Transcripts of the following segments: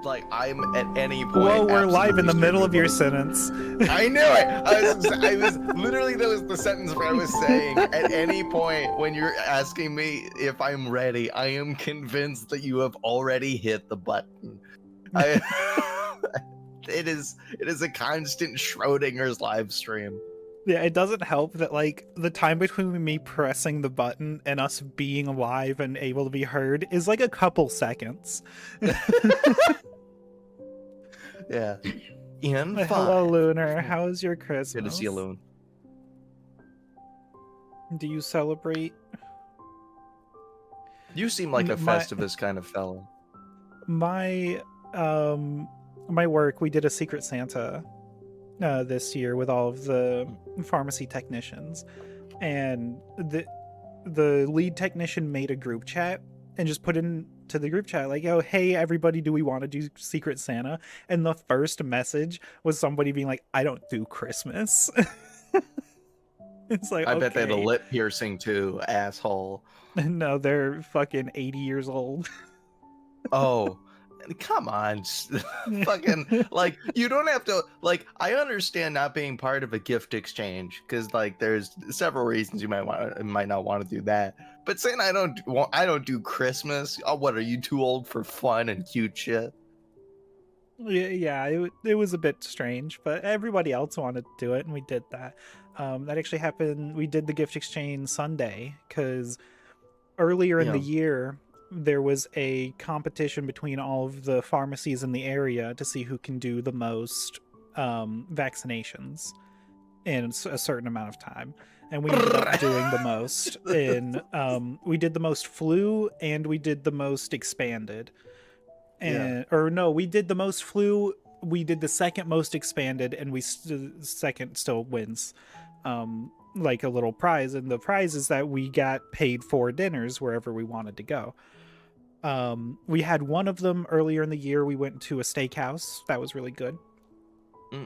like I'm at any point. Whoa, we're live in the absolutely middle of your streaming. sentence. I knew it. I was literally, that was the sentence where I was saying, at any point when you're asking me if I'm ready, I am convinced that you have already hit the button. It is a constant Schrodinger's live stream. Yeah, it doesn't help that like the time between me pressing the button and us being live and able to be heard is like a couple seconds. Yeah. In Hello, 5. Lunar. How is your Christmas? Good to see you, Loon. Do you celebrate? You seem like a Festivus kind of fellow. My work, we did a Secret Santa this year with all of the pharmacy technicians, and the lead technician made a group chat and just put into the group chat like, oh, hey everybody, do we want to do Secret Santa? And the first message was somebody being like, I don't do Christmas. It's like, I bet they had a okay. lip piercing too, asshole. No, they're fucking 80 years old. Oh, come on. Fucking, like, you don't have to, like, I understand not being part of a gift exchange, because, like, there's several reasons you might not want to do that. But saying I don't do Christmas, oh, what, are you too old for fun and cute shit? Yeah, it was a bit strange, but everybody else wanted to do it, and we did that. That actually happened. We did the gift exchange Sunday, because earlier in the year, there was a competition between all of the pharmacies in the area to see who can do the most vaccinations in a certain amount of time. And we ended up doing the most. We did the most flu, and we did the most expanded. Or no, we did the most flu, we did the second most expanded, and second still wins like a little prize. And the prize is that we got paid for dinners wherever we wanted to go. We had one of them earlier in the year. We went to a steakhouse that was really good.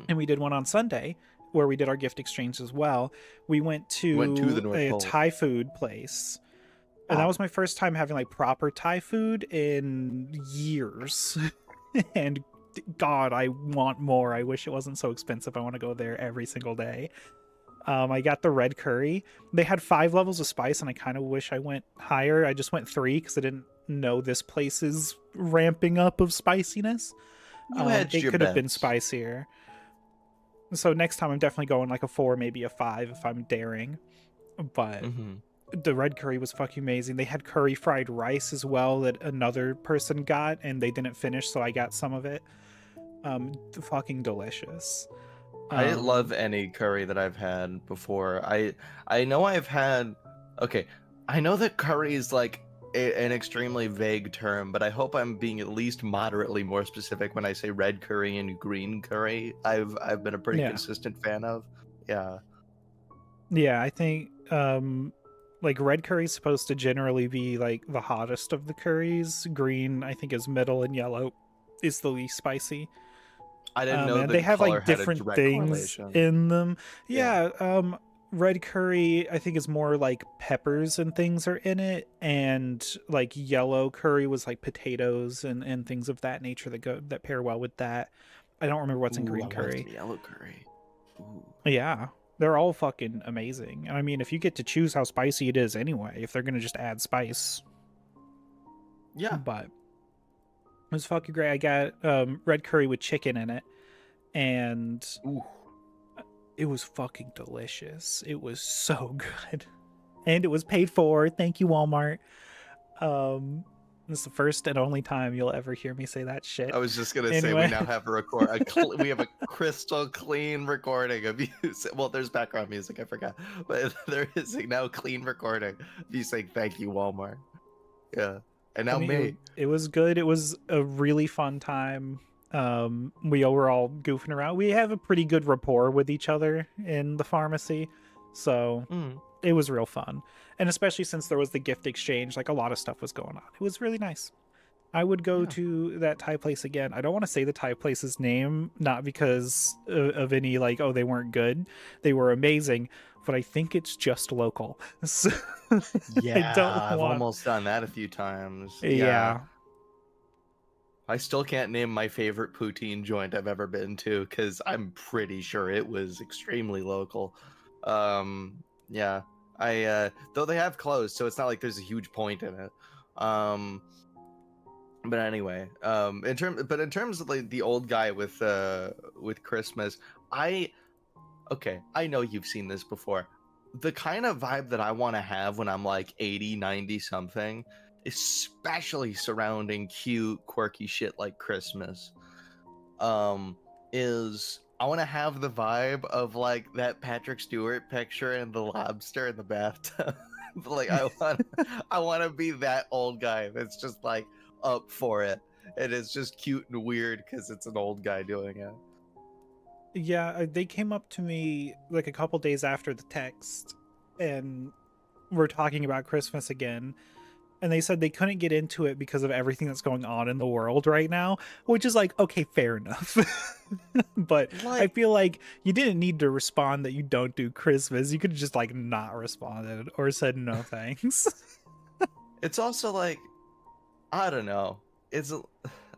And we did one on Sunday where we did our gift exchange as well. We went to the North a Pole. Thai food place. And that was my first time having like proper Thai food in years. And God, I want more. I wish it wasn't so expensive. I want to go there every single day. I got the red curry. They had 5 levels of spice, and I kind of wish I went higher. I just went 3 because I didn't know this place's ramping up of spiciness. It could have been spicier. So next time I'm definitely going like a 4, maybe a 5 if I'm daring. But the red curry was fucking amazing. They had curry fried rice as well that another person got, and they didn't finish, so I got some of it. Fucking delicious. I love any curry that I've had before. I know I've had, okay, I know that curry is like an extremely vague term, but I hope I'm being at least moderately more specific when I say red curry and green curry. I've been a pretty consistent fan of. Yeah, I think like red curry is supposed to generally be like the hottest of the curries. Green, I think, is middle, and yellow is the least spicy. I didn't know that they have color like different had a things in them. Red curry, I think, is more like peppers and things are in it, and like yellow curry was like potatoes and things of that nature that pair well with that. I don't remember what's in green curry. Yellow curry. Ooh. Yeah, they're all fucking amazing. I mean, if you get to choose how spicy it is anyway, if they're gonna just add spice. Yeah. But it was fucking great. I got red curry with chicken in it, and it was fucking delicious. It was so good. And it was paid for. Thank you, Walmart. This is the first and only time you'll ever hear me say that shit. I was just gonna say we now have we have a crystal clean recording of you. Well, there's background music, I forgot, but there is a now clean recording of you saying thank you, Walmart. Yeah, and now it was good. It was a really fun time. We were all goofing around. We have a pretty good rapport with each other in the pharmacy, so it was real fun. And especially since there was the gift exchange, like a lot of stuff was going on. It was really nice. I would go to that Thai place again. I don't want to say the Thai place's name, not because of any like, oh, they weren't good. They were amazing, but I think it's just local. So I've almost done that a few times. Yeah. I still can't name my favorite poutine joint I've ever been to because I'm pretty sure it was extremely local. Yeah, I though they have closed, so it's not like there's a huge point in it. But anyway, in terms of like the old guy with Christmas, I okay, I know you've seen this before. The kind of vibe that I want to have when I'm like 80, 90 something, especially surrounding cute, quirky shit like Christmas, um, is I want to have the vibe of like that Patrick Stewart picture and the lobster in the bathtub. Like I want to be that old guy that's just like up for it. And it's just cute and weird because it's an old guy doing it. Yeah, they came up to me like a couple days after the text, and we're talking about Christmas again. And they said they couldn't get into it because of everything that's going on in the world right now, which is like, okay, fair enough. But I Like, feel like you didn't need to respond that you don't do Christmas. You could have just like not responded or said no thanks. it's also like, I don't know.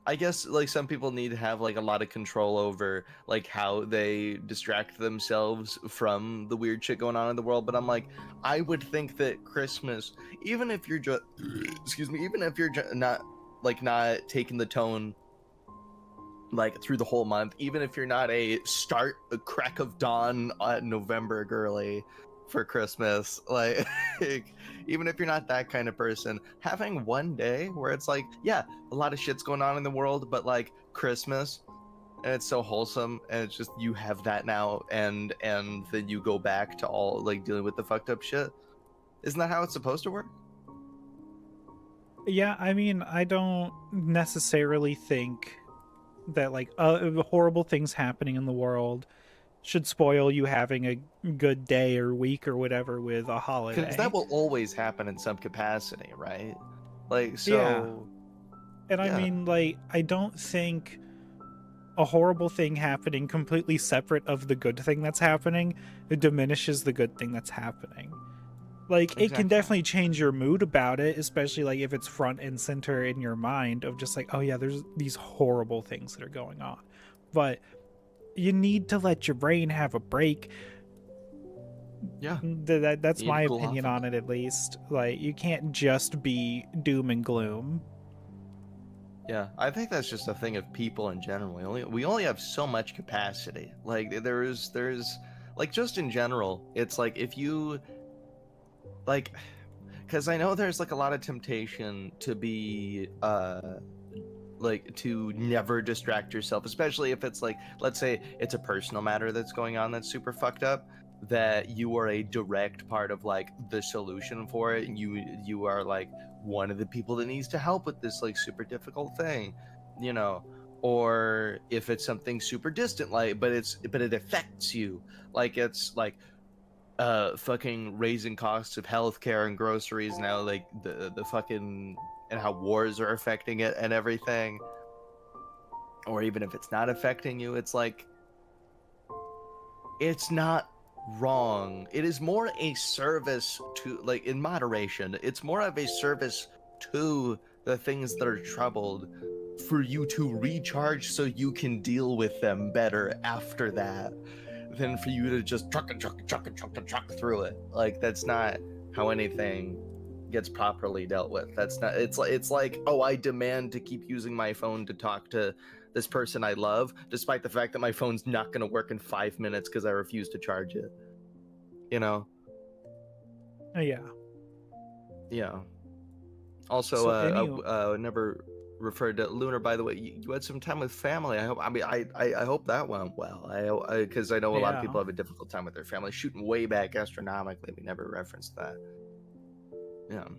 I guess like some people need to have like a lot of control over like how they distract themselves from the weird shit going on in the world. But I'm like, I would think that Christmas, even if you're just, excuse me, even if you're not like not taking the tone like through the whole month, even if you're not a crack of dawn November girly for Christmas, like even if you're not that kind of person, having one day where it's like, yeah, a lot of shit's going on in the world, but like Christmas, and it's so wholesome, and it's just you have that now, and then you go back to all like dealing with the fucked up shit. Isn't that how it's supposed to work? Yeah, I mean, I don't necessarily think that like horrible things happening in the world should spoil you having a good day or week or whatever with a Because that holiday. will always happen in some capacity, right? Like, Yeah. so And I yeah, mean, like, I don't think a horrible thing happening completely separate of the good thing that's happening, it diminishes the good thing that's happening. Like, it can exactly. definitely change your mood about it, especially like if it's front and center in your mind of just like, oh yeah, there's these horrible things that are going on. But you need to let your brain have a break. Yeah, That's you need to my cool off opinion a on bit. it, at least. Like, you can't just be doom and gloom. Yeah, I think that's just a thing of people in general. We only have so much capacity. Like there's like just in general, it's like if you like because I know there's like a lot of temptation to be like to never distract yourself, especially if it's like, let's say it's a personal matter that's going on that's super fucked up, that you are a direct part of like the solution for it, and you are like one of the people that needs to help with this like super difficult thing, you know. Or if it's something super distant, like but it affects you, like it's like fucking raising costs of healthcare and groceries now, like the fucking, and how wars are affecting it and everything. Or even if it's not affecting you, it's like it's not wrong. It is more a service to, like, in moderation, it's more of a service to the things that are troubled, for you to recharge so you can deal with them better after that, than for you to just truck through it. Like, that's not how anything gets properly dealt with. That's not, it's like, oh, I demand to keep using my phone to talk to this person I love, despite the fact that my phone's not going to work in 5 minutes because I refuse to charge it. You know? Yeah. Yeah. Also, So any never referred to Lunar. By the way, you had some time with family. I hope. I mean, I hope that went well. Because I know a lot of yeah. people have a difficult time with their family. Shooting way back astronomically, we never referenced that. Yeah.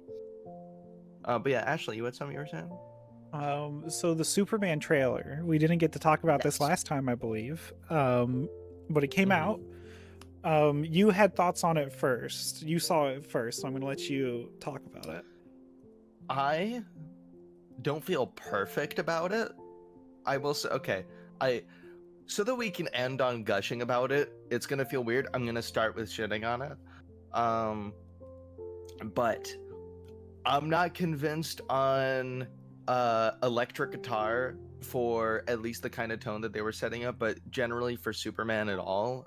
But yeah, Ashley, you had something you were saying? So the Superman trailer, we didn't get to talk about this Yes. last time, I believe. But it came out. Hmm. You had thoughts on it first. You saw it first, so I'm gonna let you talk about it. I don't feel perfect about it. I will say, okay, I so that we can end on gushing about it, it's gonna feel weird. I'm gonna start with shitting on it. Um, but I'm not convinced on electric guitar for at least the kind of tone that they were setting up, but generally for Superman at all,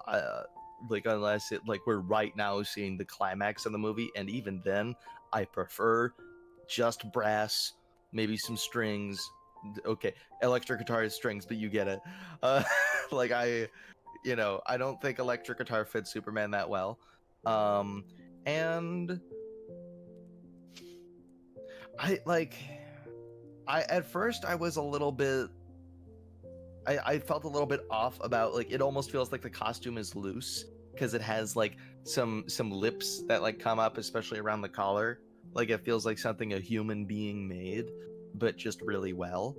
like unless it like we're right now seeing the climax of the movie, and even then, I prefer just brass, maybe some strings. Okay, electric guitar is strings, but you get it. Uh, like I don't think electric guitar fits Superman that well. And I like I at first I was a little bit I felt a little bit off about like it almost feels like the costume is loose because it has like some lips that like come up especially around the collar. Like it feels like something a human being made, but just really well.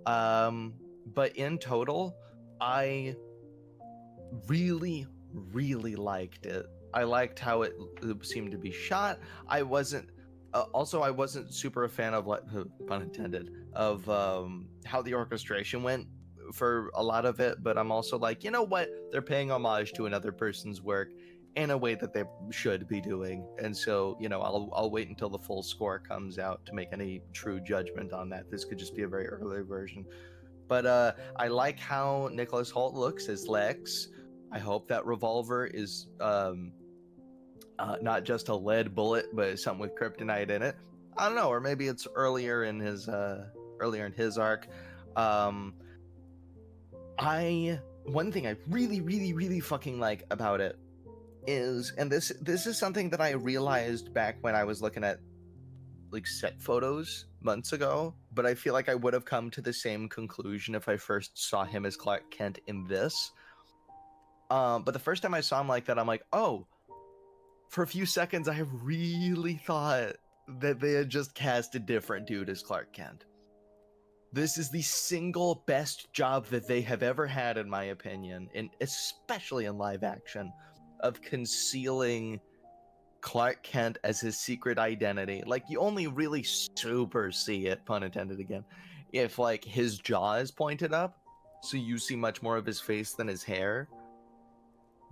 Um but in total, I really really liked it. I liked how it seemed to be shot. I wasn't also I wasn't super a fan of what pun intended of how the orchestration went for a lot of it, but I'm also like, you know what, they're paying homage to another person's work in a way that they should be doing, and so I'll wait until the full score comes out to make any true judgment on that. This could just be a very early version, but I like how Nicholas Hoult looks as Lex. I hope that revolver is not just a lead bullet, but something with kryptonite in it. I don't know, or maybe it's earlier in his arc. Um, I One thing I really, really, really fucking like about it is, and this is something that I realized back when I was looking at like set photos months ago, but I feel like I would have come to the same conclusion if I first saw him as Clark Kent in this. But the first time I saw him like that, I'm like, oh, for a few seconds, I really thought that they had just cast a different dude as Clark Kent. This is the single best job that they have ever had, in my opinion, and especially in live action, of concealing Clark Kent as his secret identity. Like, you only really super see it, pun intended again, if like his jaw is pointed up, so you see much more of his face than his hair.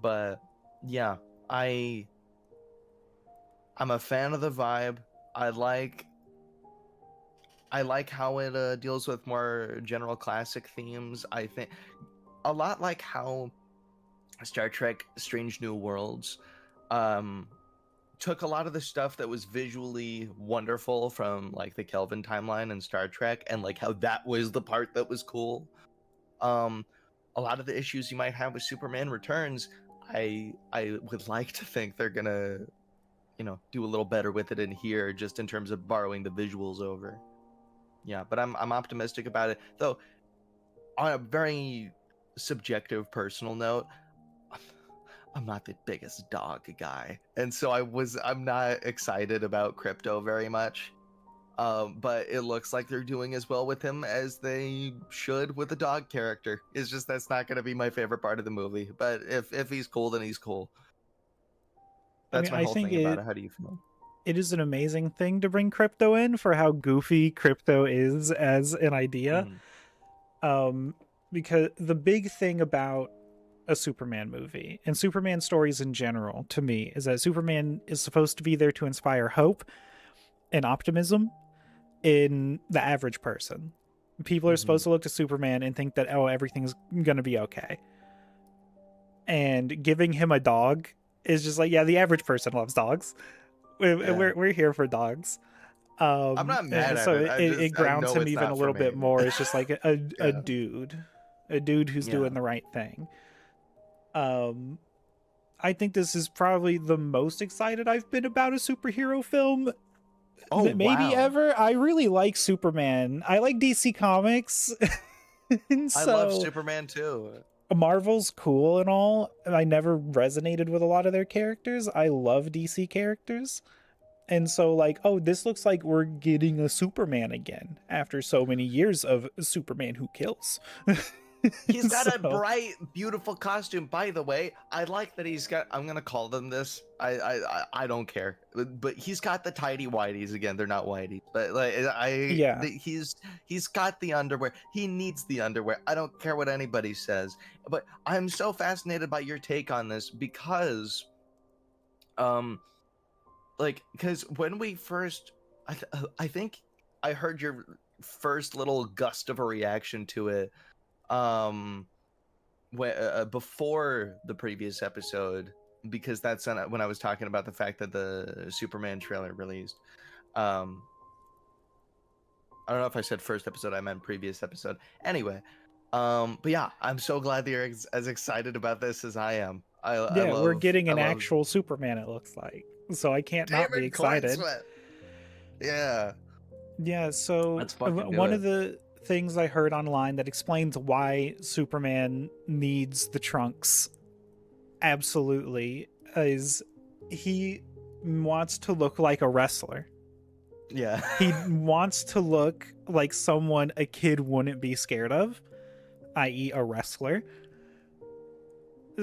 But yeah, I'm a fan of the vibe. I like how it deals with more general classic themes. I think a lot like how Star Trek Strange New Worlds um took a lot of the stuff that was visually wonderful from like the Kelvin timeline and Star Trek, and like how that was the part that was cool. Um a lot of the issues you might have with Superman Returns, I would like to think they're gonna do a little better with it in here, just in terms of borrowing the visuals over. Yeah, but I'm optimistic about it. Though on a very subjective personal note, I'm not the biggest dog guy. And so I'm not excited about Crypto very much. But it looks like they're doing as well with him as they should with the dog character. It's just that's not going to be my favorite part of the movie. But if he's cool, then he's cool. I That's mean, my I whole think thing about it. How do you feel? it is an amazing thing to bring crypto in for how goofy crypto is as an idea. Mhm. Um, because the big thing about a Superman movie and Superman stories in general to me is that Superman is supposed to be there to inspire hope and optimism in the average person. People are Mhm. supposed to look to Superman and think that, oh, everything's going to be okay. And giving him a dog is just like, yeah, the average person loves dogs. Yeah. We're here for dogs. I'm not mad at So it. it I grounds know him it's even a not for little me. bit more. It's just like a Yeah. dude who's Yeah. doing the right thing. I think this is probably the most excited I've been about a superhero film Oh maybe wow. ever. I really like Superman. I like DC Comics. And I love so Superman too. Marvel's cool and all. I never resonated with a lot of their characters. I love DC characters. And so, like, oh, this looks like we're getting a Superman again after so many years of Superman who kills. He's got a So, bright, beautiful costume. By the way, I like that he's got. I'm gonna call them this. I don't care. But he's got the tidy whities again. They're not whities, but like yeah. he's got the underwear. He needs the underwear. I don't care what anybody says. But I'm so fascinated by your take on this because, um, like, because when we first, I think I heard your first little gust of a reaction to it, um, before the previous episode, because that's when I was talking about the fact that the Superman trailer released. Um, I don't know if I said first episode, I meant previous episode. Anyway, but yeah, I'm so glad that you're as excited about this as I am. Yeah, we're getting I an love. actual Superman, it looks like. So I can't not be Damon Clark excited. Sweat. Yeah, Yeah, so let's fucking do one of it. the things I heard online that explains why Superman needs the trunks absolutely is he wants to look like a wrestler. Yeah. He wants to look like someone a kid wouldn't be scared of, i.e., a wrestler.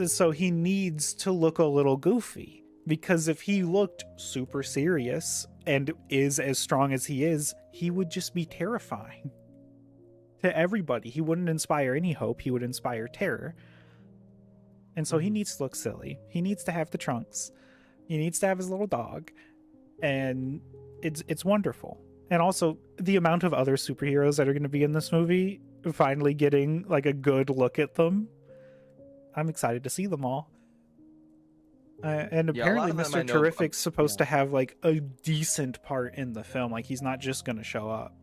So he needs to look a little goofy. Because if he looked super serious and is as strong as he is, he would just be terrifying to everybody. He wouldn't inspire any hope, he would inspire terror. And so he needs to look silly. He needs to have the trunks. He needs to have his little dog. And it's wonderful. And also the amount of other superheroes that are going to be in this movie, finally getting like a good look at them. I'm excited to see them all. And Yeah, a lot apparently of them I Mr. know. Terrific's supposed Yeah. to have like a decent part in the film. Like he's not just going to show up.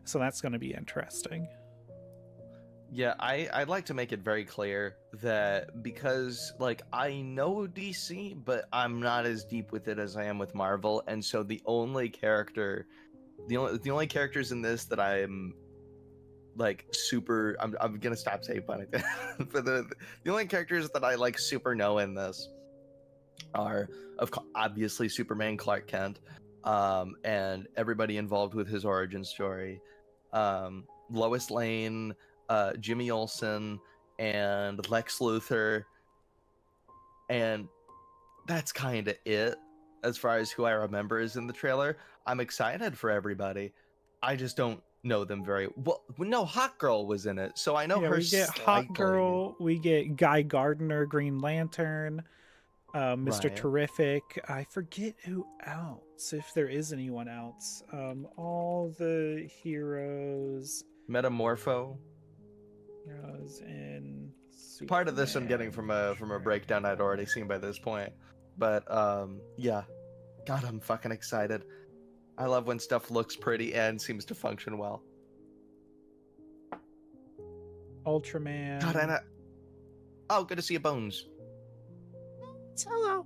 So that's going to be interesting. Yeah, I'd like to make it very clear that because like I know DC, but I'm not as deep with it as I am with Marvel, and so the only characters in this that I'm like super I'm gonna stop saying funny but the only characters that I like super know in this are obviously Superman, Clark Kent, and everybody involved with his origin story, Lois Lane, Jimmy Olsen, and Lex Luthor, and that's kind of it as far as who I remember is in the trailer. I'm excited for everybody. I just don't know them very well. No, Hot Girl was in it, so I know Yeah, her we get Hot slightly. Girl, we get Guy Gardner, Green Lantern, Mr. Right. Terrific. I forget who else, if there is anyone else. All the Metamorpho. heroes in Part of this I'm getting Superman. from a breakdown I'd already seen by this point. But yeah. God, I'm fucking excited. I love when stuff looks pretty and seems to function well. God, Ultraman. and oh, good to see you, Bones. Hello.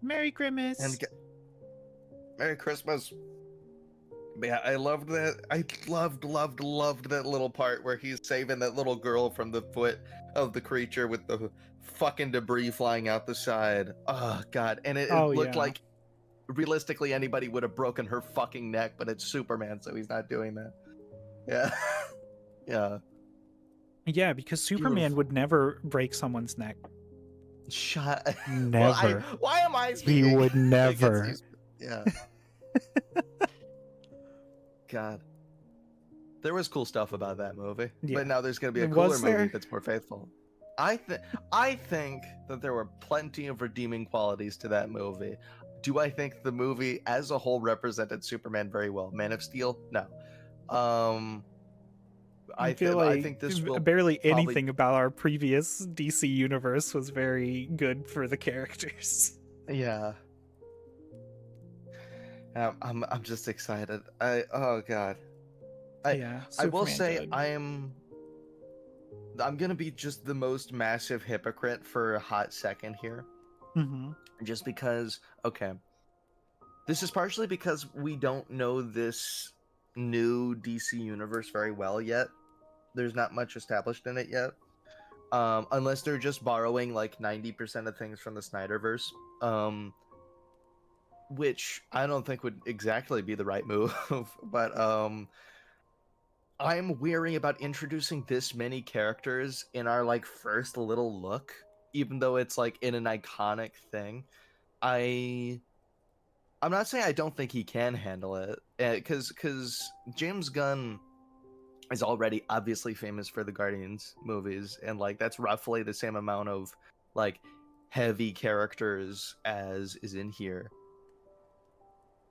Merry And Christmas. Merry Christmas. But yeah, I loved that. I loved that little part where he's saving that little girl from the foot of the creature with the fucking debris flying out the side. Oh God, and it Oh looked yeah. like realistically anybody would have broken her fucking neck, but it's Superman, so he's not doing that. Yeah, yeah, Yeah, because Superman beautiful. would never break someone's neck. Shut. Well, Never. why am I He speaking would against never. these? Yeah. God. There was cool stuff about that movie, Yeah. but now there's going to be a cooler Was movie there? that's more faithful. I think that there were plenty of redeeming qualities to that movie. Do I think the movie as a whole represented Superman very well? Man of Steel? No. Um, I feel I like think this will barely probably. anything about our previous DC universe was very good for the characters. Yeah. I'm just excited. Oh God. Yeah, I will Superman say good. I'm gonna be just the most massive hypocrite for a hot second here. Mm-hmm. Just because, okay, this is partially because we don't know this new DC universe very well yet. There's not much established in it yet, unless they're just borrowing like 90% of things from the Snyderverse, which I don't think would exactly be the right move. But I'm weary about introducing this many characters in our like first little look, even though it's like in an iconic thing. I I'm not saying I don't think he can handle it, because James Gunn is already obviously famous for the Guardians movies, and like that's roughly the same amount of like heavy characters as is in here.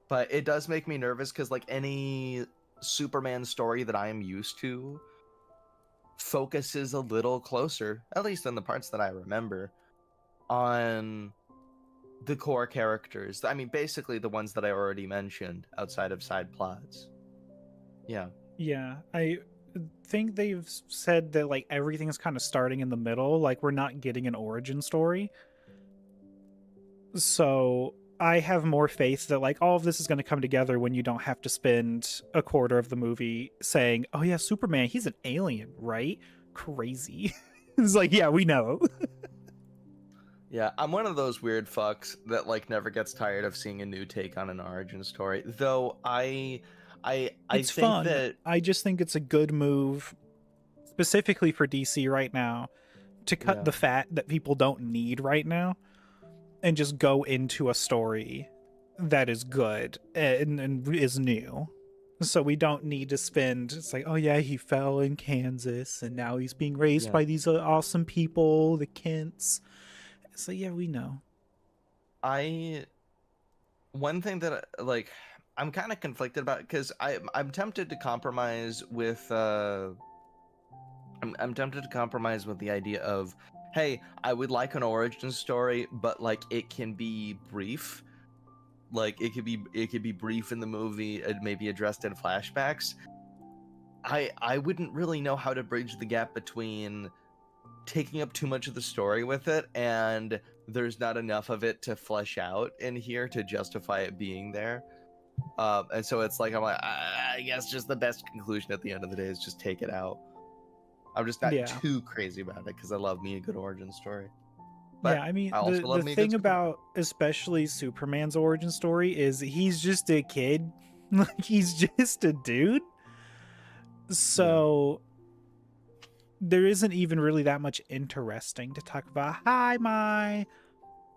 But it does make me nervous because like any Superman story that I am used to focuses a little closer, at least in the parts that I remember, on the core characters. I mean, basically the ones that I already mentioned outside of side plots. Yeah. Yeah, I think they've said that like everything's kind of starting in the middle, like we're not getting an origin story. So I have more faith that like all of this is going to come together when you don't have to spend a quarter of the movie saying, "Oh yeah, Superman, he's an alien, right?" Crazy. It's like, yeah, we know. Yeah, I'm one of those weird fucks that like never gets tired of seeing a new take on an origin story. Though I It's think fun. that I just think it's a good move specifically for DC right now to cut yeah. the fat that people don't need right now and just go into a story that is good and is new. So we don't need to spend, it's like, oh yeah, he fell in Kansas and now he's being raised Yeah. by these awesome people, the Kents. So yeah, we know. I one thing that like I'm kind of conflicted about because I'm tempted to compromise with I'm tempted to compromise with the idea of, hey, I would like an origin story, but like it can be brief. Like it could be brief in the movie and maybe addressed in flashbacks. I wouldn't really know how to bridge the gap between taking up too much of the story with it and there's not enough of it to flesh out in here to justify it being there. And so it's like I'm like I guess just the best conclusion at the end of the day is just take it out. I'm just not Yeah. too crazy about it because I love me a good origin story. Yeah, But I mean I also the love me a good thing Superman. about especially Superman's origin story is he's just a kid. Like he's just a dude. Yeah. So there isn't even really that much interesting to talk about. Hi, my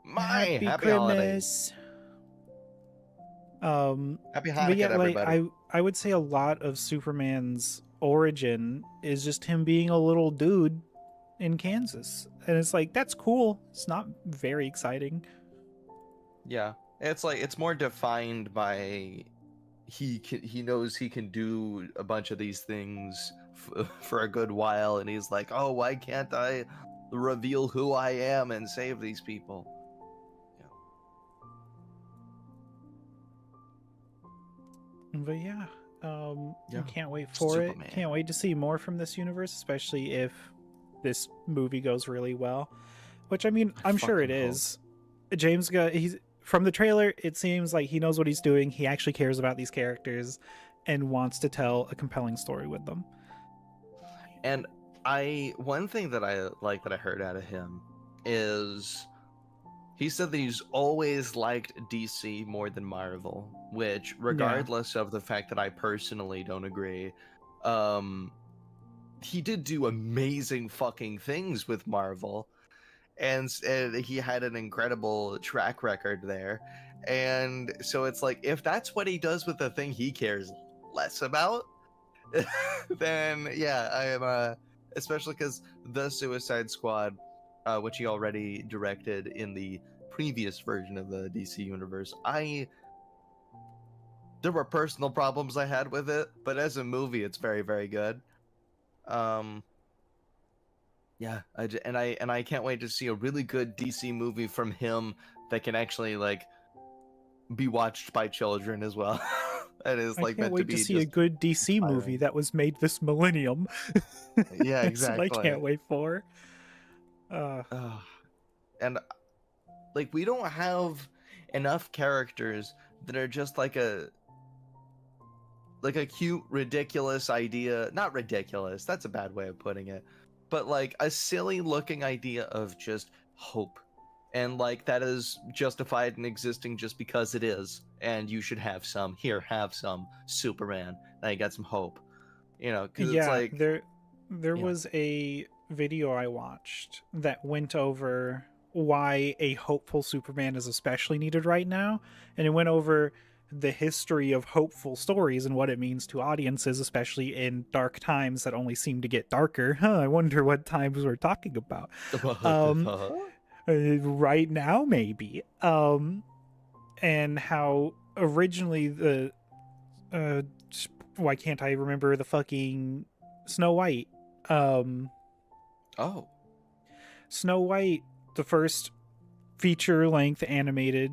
My happy happy holidays. Christmas. Um, Happy but Hanukkah yeah, to like everybody. I would say a lot of Superman's origin is just him being a little dude in Kansas, and it's like that's cool. It's not very exciting. Yeah. It's like it's more defined by he knows he can do a bunch of these things for a good while and he's like, "Oh, why can't I reveal who I am and save these people?" Yeah. But yeah, Yeah. can't wait for it. Superman. Can't wait to see more from this universe, especially if this movie goes really well. Which I mean, I I'm sure fucking it hope. is. James got he's from the trailer. It seems like he knows what he's doing. He actually cares about these characters and wants to tell a compelling story with them. And I one thing that I like that I heard out of him is he said that he's always liked DC more than Marvel, which Yeah, regardless of the fact that I personally don't agree, um he did do amazing fucking things with Marvel and he had an incredible track record there. And so it's like if that's what he does with the thing he cares less about, then yeah, I am especially because the Suicide Squad, which he already directed in the previous version of the DC universe, I there were personal problems I had with it, but as a movie, it's very very good. Um, yeah, and I can't wait to see a really good DC movie from him that can actually like be watched by children as well. That is I like can't meant to wait to be see a just good DC movie inspiring. that was made this millennium. Yeah, That's what I exactly. can't wait for. Uh, Uh, and like we don't have enough characters that are just like a cute ridiculous idea, not ridiculous, that's a bad way of putting it, but like a silly looking idea of just hope, and like that is justified in existing just because it is, and you should have some here, have some Superman, now you got some hope, because it's yeah, like there yeah. was a video I watched that went over why a hopeful Superman is especially needed right now, and it went over the history of hopeful stories and what it means to audiences, especially in dark times that only seem to get darker. Huh, I wonder what times we're talking about. What the Um, fuck? right now, maybe. And how originally the uh, why can't I remember the fucking Snow White? Um, Oh. Snow White, the first feature-length animated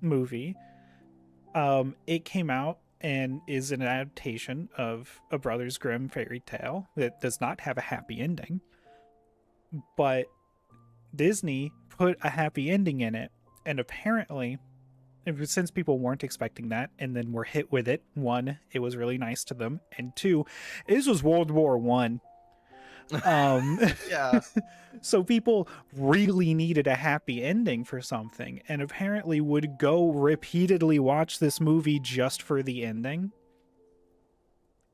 movie. It came out and is an adaptation of a Brothers Grimm fairy tale that does not have a happy ending, but Disney put a happy ending in it, and apparently, since people weren't expecting that and then were hit with it, one, it was really nice to them, and two, this was World War One. Yeah. So people really needed a happy ending for something, and apparently would go repeatedly watch this movie just for the ending.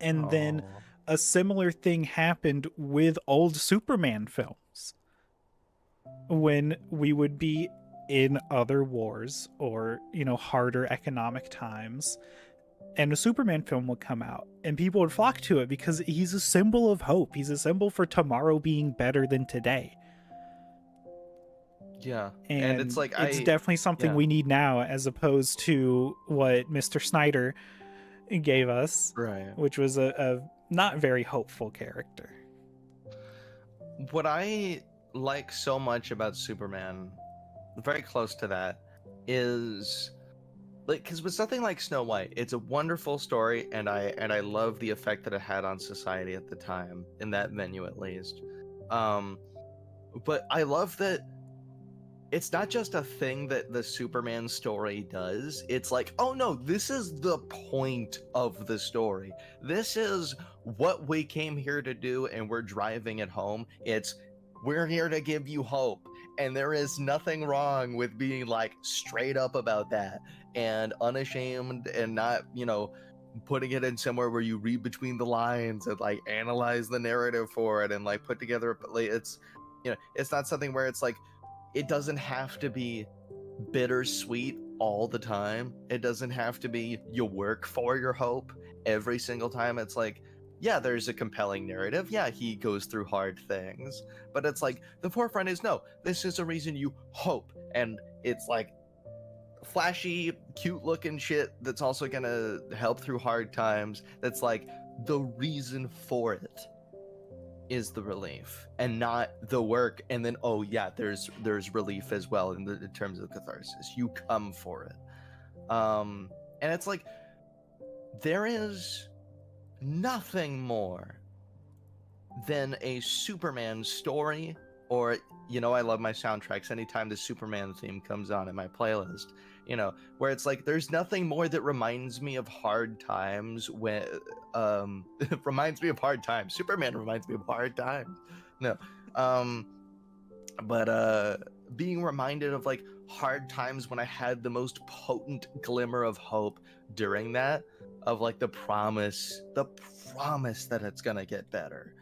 And then Oh. a similar thing happened with old Superman films when we would be in other wars or, harder economic times, and a Superman film would come out and people would flock to it because he's a symbol of hope. He's a symbol for tomorrow being better than today. Yeah. And it's And like it's definitely something yeah. we need now, as opposed to what Mr. Snyder gave us, Right. which was a not very hopeful character. What I like so much about Superman, very close to that, is like, because with something like Snow White, it's a wonderful story, and I love the effect that it had on society at the time, in that venue at least. But I love that it's not just a thing that the Superman story does. It's like, oh no, this is the point of the story. This is what we came here to do, and we're driving it home. We're here to give you hope. And there is nothing wrong with being like straight up about that and unashamed and not, putting it in somewhere where you read between the lines and like analyze the narrative for it and like put together, like, it's not something where it's like, it doesn't have to be bittersweet all the time. It doesn't have to be you work for your hope every single time. It's like, yeah, there's a compelling narrative. Yeah, he goes through hard things. But it's like, the forefront is no, this is a reason you hope. And it's like flashy, cute looking shit that's also gonna help through hard times. That's like the reason for it is the relief and not the work, and then oh yeah, there's relief as well in terms of catharsis. You come for it. And it's like, there is nothing more than a Superman story, or I love my soundtracks anytime the Superman theme comes on in my playlist, where it's like, there's nothing more that reminds me of hard times when reminds me of hard times. Superman reminds me of hard times. No. But being reminded of like hard times when I had the most potent glimmer of hope during that, of like the promise that it's gonna get better.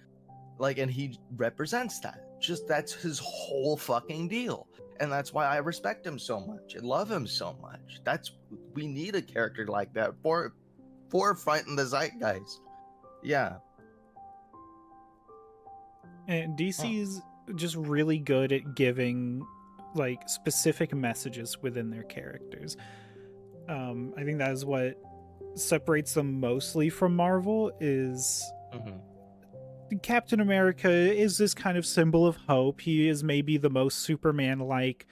Like, and he represents that. Just, that's his whole fucking deal. And that's why I respect him so much and love him so much. We need a character like that forefront in the zeitgeist. Yeah. And DC's just really good at giving like specific messages within their characters. I think that is what separates them mostly from Marvel. Is Captain America is this kind of symbol of hope. He is maybe the most Superman-like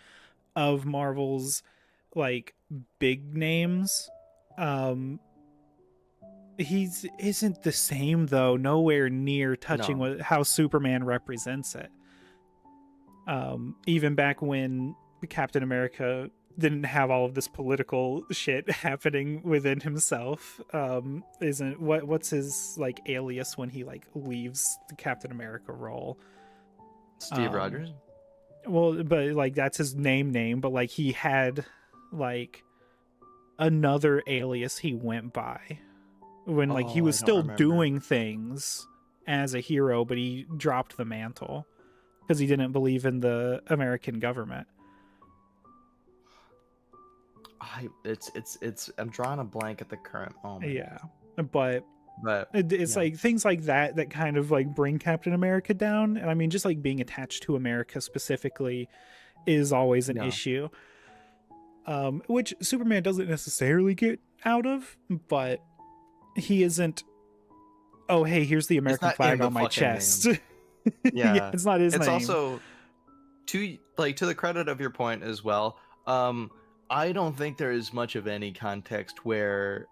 of Marvel's like big names. He isn't the same though, nowhere near touching No. how Superman represents it. Even back when Captain America didn't have all of this political shit happening within himself. Isn't what's his like alias when he like leaves the Captain America role? Steve Rogers? Well, but like that's his name, but like he had like another alias he went by when like he was I don't still remember. doing things as a hero, but he dropped the mantle because he didn't believe in the American government. I'm drawing a blank at the current moment. Yeah, but it's yeah. like things like that kind of like bring Captain America down. And I mean, just like being attached to America specifically is always an issue, which Superman doesn't necessarily get out of, but he isn't oh hey, here's the It's American not in flag the on my fucking chest. name. Yeah, Yeah. it's not his It's name. also to the credit of your point as well. I don't think there is much of any context where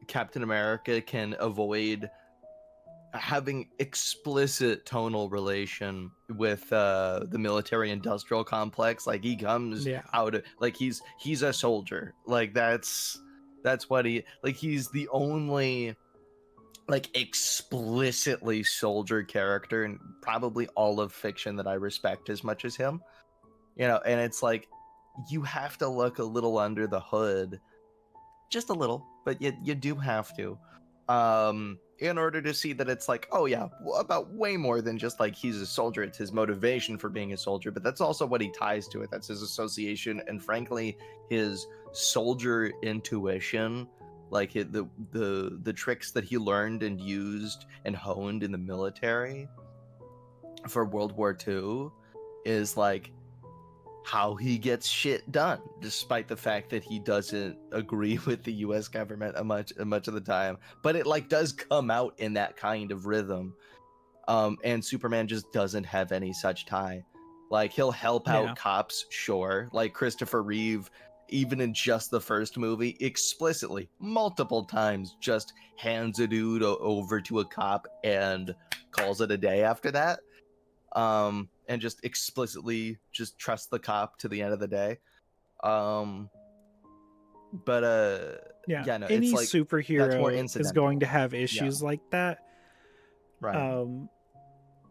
Captain America can avoid having explicit tonal relation with the military industrial complex. Like he comes Yeah. out of, like he's a soldier. Like that's what he, like he's the only like explicitly soldier character in probably all of fiction that I respect as much as him. You know, and it's like you have to look a little under the hood, just a little, but you do have to, in order to see that it's like, oh yeah, about way more than just like he's a soldier. It's his motivation for being a soldier, but that's also what he ties to it. That's his association, and frankly, his soldier intuition, like the tricks that he learned and used and honed in the military for World War II, is like how he gets shit done, despite the fact that he doesn't agree with the U.S. government much of the time. But it like does come out in that kind of rhythm. And Superman just doesn't have any such tie. Like he'll help out Yeah. cops, sure. Like Christopher Reeve, even in just the first movie, explicitly multiple times just hands a dude over to a cop and calls it a day after that, and just explicitly just trust the cop to the end of the day. um but Yeah. yeah, no, it's Any like that's more superhero is going to incidental. have Yeah, issues like that. right. Um,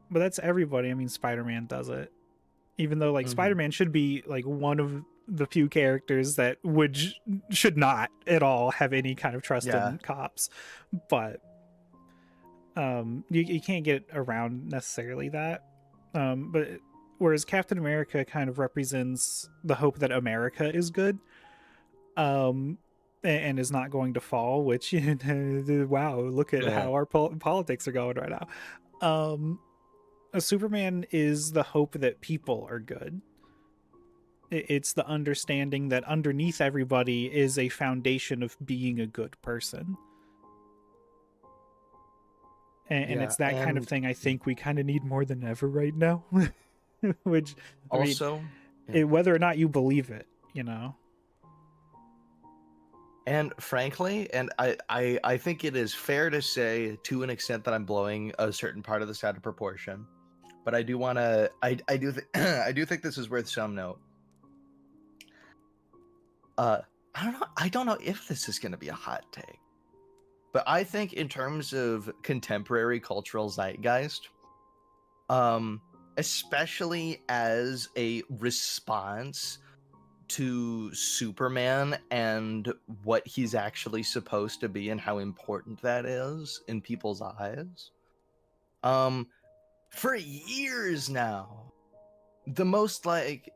but that's everybody. I mean, Spider-Man does it. Even though like Mm-hmm. Spider-Man should be like one of the few characters that should not at all have any kind of trust Yeah, in cops. But you can't get around necessarily that. But whereas Captain America kind of represents the hope that America is good, um and is not going to fall, which wow, look at yeah, how our politics are going right now. A Superman is the hope that people are good. It's the understanding that underneath everybody is a foundation of being a good person. And yeah. it's that kind of And thing I think we kind of need more than ever right now. Which, I mean, also, yeah. whether or not you believe it, you know? And frankly, and I think it is fair to say to an extent that I'm blowing a certain part of this out of proportion, but I do want to, I do I do think this is worth some note. uh I don't know if this is going to be a hot take, but I think in terms of contemporary cultural zeitgeist, especially as a response to Superman and what he's actually supposed to be and how important that is in people's eyes. Um, for years now, the most like,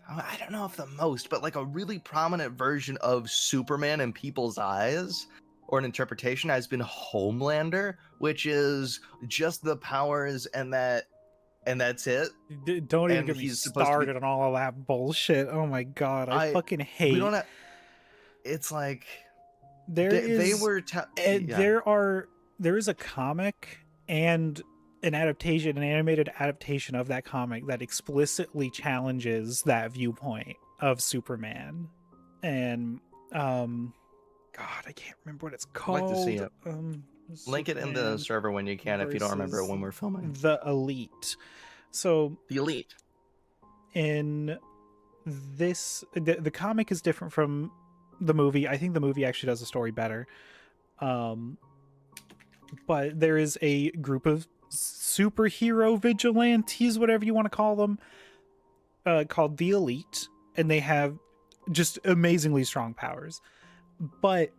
I don't know if the most, but like a really prominent version of Superman in people's eyes or an interpretation has been Homelander, which is just the powers and that's it. Don't even And get me he's supposed to be, started on all of that bullshit. Oh my god, I I fucking we don't hate. have, it's like There they is were yeah, there is a comic and an adaptation, an animated adaptation of that comic that explicitly challenges that viewpoint of Superman. And god, I can't remember what it's I'd like to see called. it. Link it in the Superman server when you can if you don't remember it versus when we're filming. the Elite. So The Elite. in this, the comic is different from the movie. I think the movie actually does the story better. Um, but there is a group of superhero vigilantes, whatever you want to call them, called the Elite, and they have just amazingly strong powers. But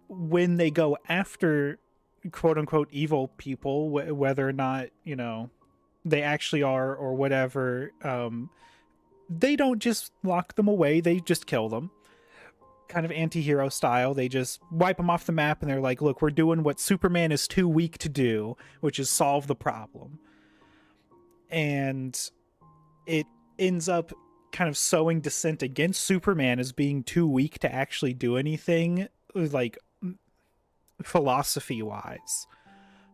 when they go after quote unquote evil people, whether or not, you know, they actually are or whatever, they don't just lock them away, they just kill them. Kind of anti-hero style. They just wipe them off the map and they're like, look, we're doing what Superman is too weak to do, which is solve the problem. And it ends up kind of sowing dissent against Superman as being too weak to actually do anything, like philosophy wise.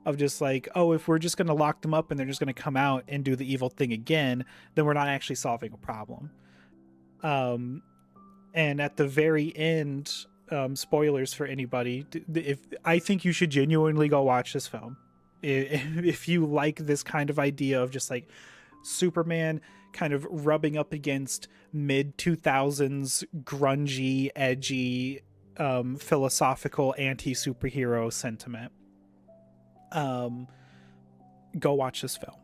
of just like, oh, if we're just going to lock them up and they're just going to come out and do the evil thing again, then we're not actually solving a problem. Um, and at the very end, spoilers for anybody, if I think you should genuinely go watch this film. If you like this kind of idea of just like Superman kind of rubbing up against mid 2000s grungy, edgy, philosophical anti-superhero sentiment, go watch this film.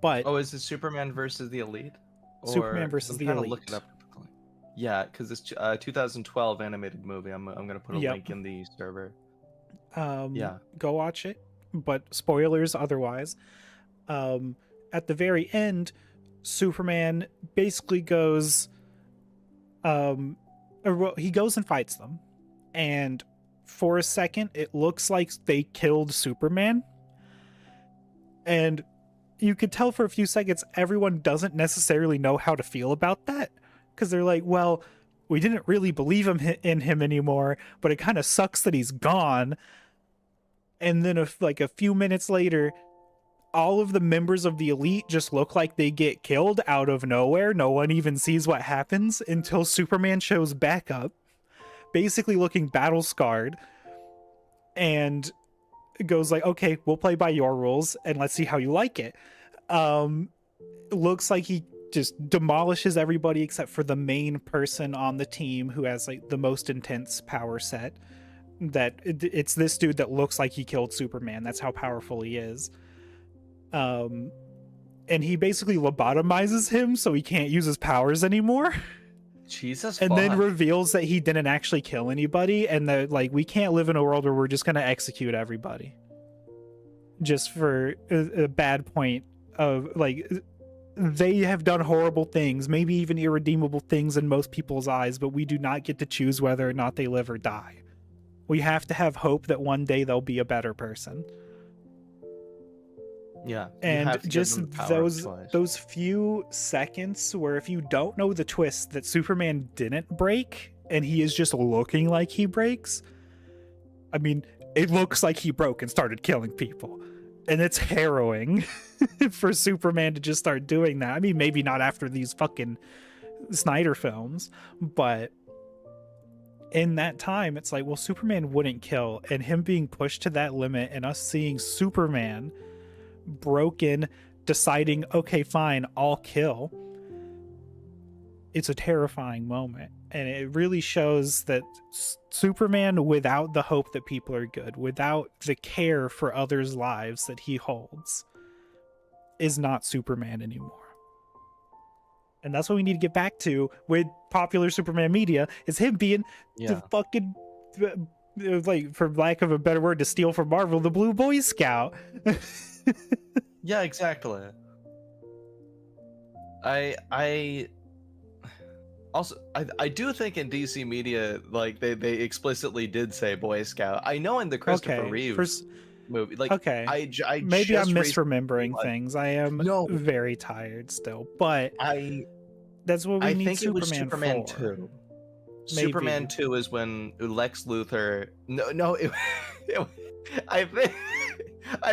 But Oh, is it Superman versus the Elite? Superman Or because versus I'm the trying to look it Elite. up. Yeah, because it's 2012 animated movie. I'm gonna put a Yep. link in the server. Yeah. Go watch it. But spoilers otherwise. At the very end, Superman basically goes, he goes and fights them, and for a second, it looks like they killed Superman, and you could tell for a few seconds everyone doesn't necessarily know how to feel about that, because they're like, well, we didn't really believe in him anymore, but it kind of sucks that he's gone. And then a few minutes later, all of the members of the Elite just look like they get killed out of nowhere. No one even sees what happens until Superman shows back up, basically looking battle scarred, and goes like, okay, we'll play by your rules and let's see how you like it. Looks like he just demolishes everybody except for the main person on the team who has like the most intense power set. It's this dude that looks like he killed Superman. That's how powerful he is. And he basically lobotomizes him so he can't use his powers anymore. Jesus. And fuck. then reveals that he didn't actually kill anybody, and that like we can't live in a world where we're just gonna execute everybody just for a bad point of like they have done horrible things, maybe even irredeemable things in most people's eyes, but we do not get to choose whether or not they live or die. We have to have hope that one day they'll be a better person. Yeah. And just those few seconds where if you don't know the twist that Superman didn't break and he is just looking like he breaks, I mean, it looks like he broke and started killing people. And it's harrowing for Superman to just start doing that. I mean, maybe not after these fucking Snyder films, but in that time, it's like, well, Superman wouldn't kill, and him being pushed to that limit and us seeing Superman broken, deciding, okay, fine, I'll kill. It's a terrifying moment. And it really shows that Superman, without the hope that people are good, without the care for others' lives that he holds, is not Superman anymore. And that's what we need to get back to with popular Superman media, is him being the fucking, like, for lack of a better word to steal from Marvel, the Blue Boy Scout. Yeah, exactly. I do think in DC media, like they explicitly did say Boy Scout. I know in the Christopher Reeves movie, like I maybe I'm misremembering things. I am very tired still, but that's what we need Superman for. Superman 2. Maybe. Superman 2 is when Lex Luthor. I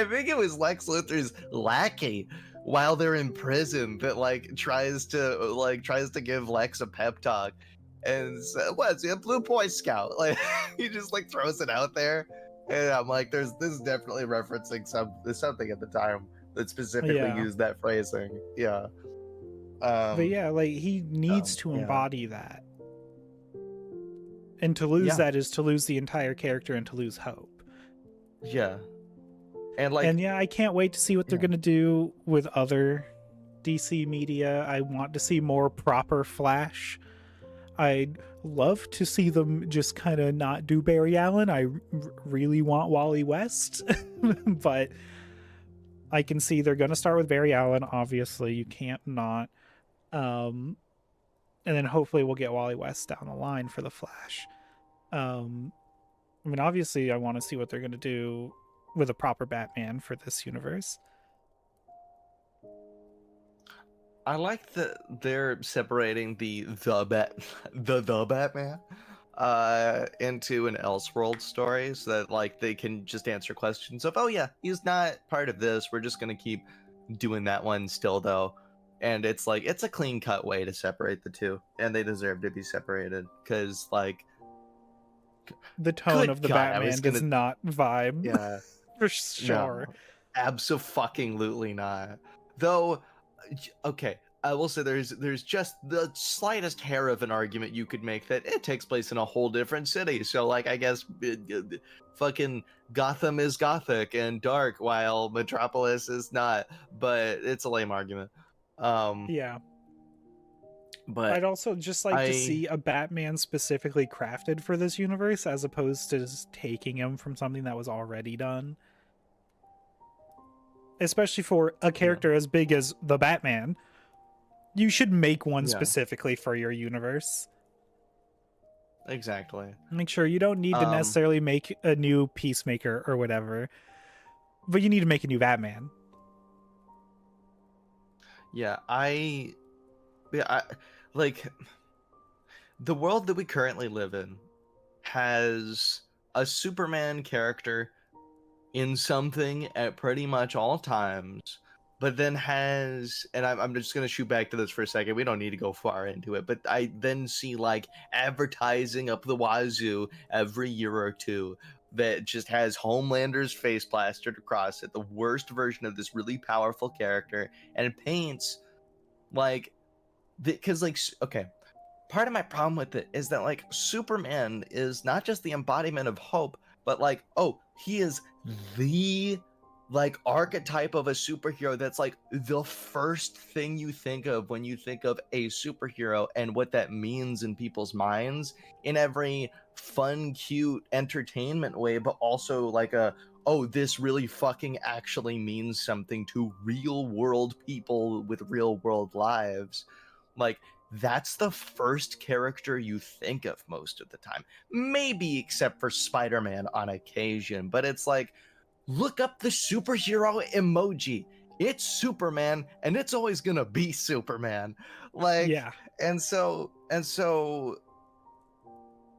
think it was Lex Luthor's lackey while they're in prison that like tries to give Lex a pep talk, and what's a Blue Boy Scout? Like he just like throws it out there, and I'm like, this is definitely referencing something at the time that specifically used that phrasing. Yeah. But yeah, like he needs to embody that, and to lose that is to lose the entire character and to lose hope. Yeah. And yeah, I can't wait to see what they're gonna do with other DC media. I want to see more proper Flash. I'd love to see them just kind of not do Barry Allen. I really want Wally West, but I can see they're gonna start with Barry Allen. Obviously, you can't not. And then hopefully we'll get Wally West down the line for the Flash. I mean, obviously, I want to see what they're gonna do with a proper Batman for this universe. I like that they're separating the Batman into an Elseworld story so that like they can just answer questions of, oh yeah, he's not part of this, we're just gonna keep doing that one still though. And it's like it's a clean cut way to separate the two, and they deserve to be separated because like The tone good of the god, I was Batman does gonna not vibe yeah. for sure. No, absolutely not. Though, okay, I will say there's just the slightest hair of an argument you could make that it takes place in a whole different city. So, like, I guess fucking Gotham is gothic and dark, while Metropolis is not. But it's a lame argument. Um, Yeah. I'd but also just like to I see a Batman specifically crafted for this universe as opposed to just taking him from something that was already done. Especially for a yeah character as big as the Batman, you should make one yeah specifically for your universe. exactly. Make sure you don't need to Um, necessarily make a new Peacemaker or whatever, but you need to make a new Batman. yeah, I like the world that we currently live in has a Superman character in something at pretty much all times, but then has, and I'm just going to shoot back to this for a second. We don't need to go far into it, but I then see like advertising up the wazoo every year or two that just has Homelander's face plastered across it, the worst version of this really powerful character, and it paints like, because, like, okay, part of my problem with it is that like Superman is not just the embodiment of hope, but like, oh, he is the like archetype of a superhero that's like the first thing you think of when you think of a superhero and what that means in people's minds in every fun, cute, entertainment way, but also like a, oh, this really fucking actually means something to real world people with real world lives. Like, that's the first character you think of most of the time. Maybe except for Spider-Man on occasion, but it's like, look up the superhero emoji. It's Superman, and it's always gonna be Superman. Like, Yeah. and so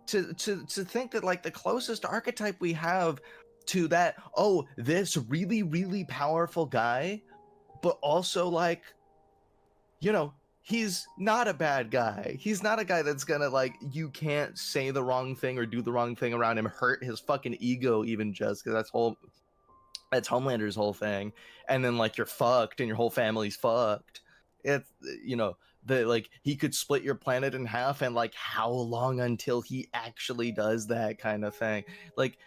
to think that like the closest archetype we have to that, oh, this really, really powerful guy, but also like, you know, he's not a bad guy. He's not a guy that's gonna like, you can't say the wrong thing or do the wrong thing around him, hurt his fucking ego even just because that's Homelander's whole thing. And then like you're fucked and your whole family's fucked. It's, you know, the like he could split your planet in half, and like how long until he actually does that kind of thing. Like,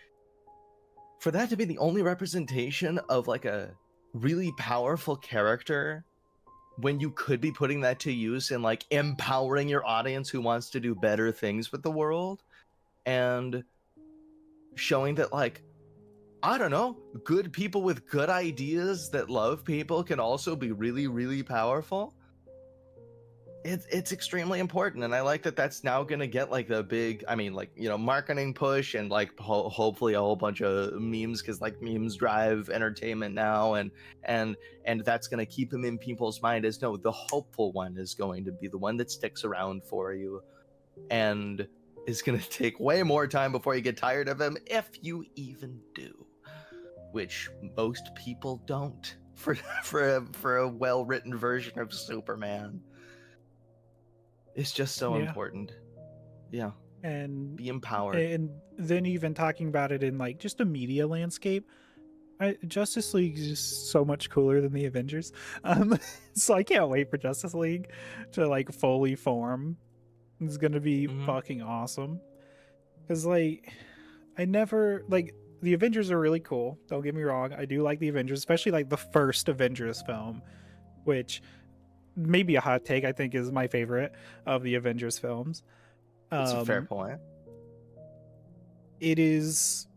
for that to be the only representation of like a really powerful character when you could be putting that to use in like empowering your audience who wants to do better things with the world, and showing that like, I don't know, good people with good ideas that love people can also be really, really powerful. It's extremely important, and I like that that's now gonna get like the big, I mean, like, you know, marketing push, and like hopefully a whole bunch of memes, because like memes drive entertainment now, and and that's gonna keep him in people's mind as, no, the hopeful one is going to be the one that sticks around for you, and is gonna take way more time before you get tired of him, if you even do, which most people don't for for a well-written version of Superman. It's just so Yeah. important. Yeah. And Be empowered. and then even talking about it in like just a media landscape, Justice League is just so much cooler than the Avengers. So I can't wait for Justice League to like fully form. It's gonna be Hmm. fucking awesome. Cause like I never like the Avengers are really cool. Don't get me wrong. I do like the Avengers, especially like the first Avengers film, which maybe a hot take I think is my favorite of the Avengers films. It's a fair Um, point. it is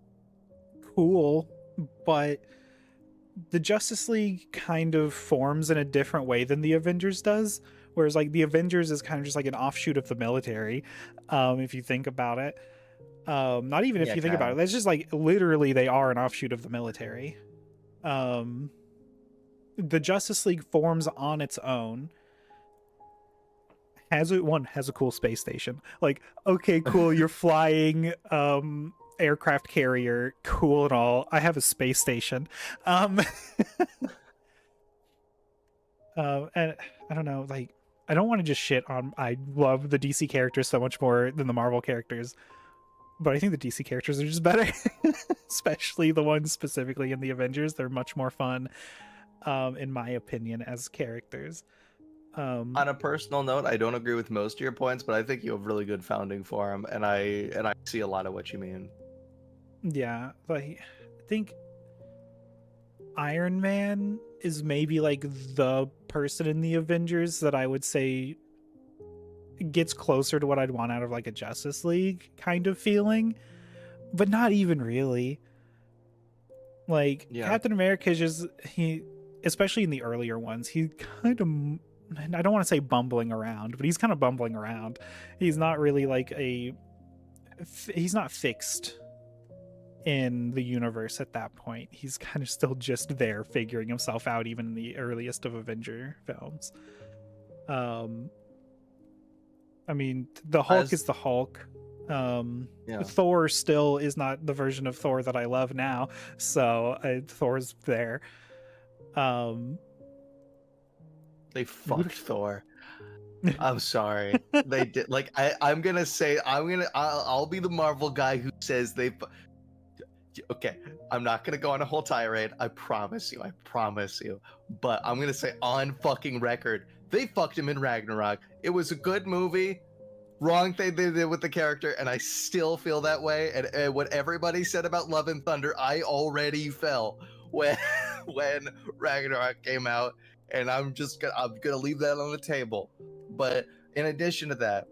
cool, but the Justice League kind of forms in a different way than the Avengers does. Whereas like the Avengers is kind of just like an offshoot of the military, if you think about it. Not even if Yeah, you think about kind it, of. that's just like literally they are an offshoot of the military. Um, the Justice League forms on its own, has a cool space station. Like, okay, cool, you're flying aircraft carrier, cool and all. I have a space station. Um and I don't know, like, I don't want to just shit on, I love the DC characters so much more than the Marvel characters, but I think the DC characters are just better. Especially the ones specifically in the Avengers. They're much more fun, in my opinion, as characters. On a personal note, I don't agree with most of your points, but I think you have really good founding for him, and I see a lot of what you mean. Yeah, like, I think Iron Man is maybe like the person in the Avengers that I would say gets closer to what I'd want out of like a Justice League kind of feeling, but not even really. Like, Yeah. Captain America is just, he, especially in the earlier ones, he kind of, I don't want to say bumbling around, but he's kind of bumbling around. He's not really like he's not fixed in the universe at that point. He's kind of still just there figuring himself out, even in the earliest of Avenger films. I mean, the Hulk is the Hulk. Yeah. Thor still is not the version of Thor that I love now, so Thor's there. They fucked Thor. I'm sorry. They did. Like, I'm gonna say, I'll be the Marvel guy who says they. Okay, I'm not gonna go on a whole tirade. I promise you. But I'm gonna say on fucking record, they fucked him in Ragnarok. It was a good movie. Wrong thing they did with the character, and I still feel that way. And what everybody said about Love and Thunder, I already felt when when Ragnarok came out, and I'm gonna leave that on the table. But in addition to that,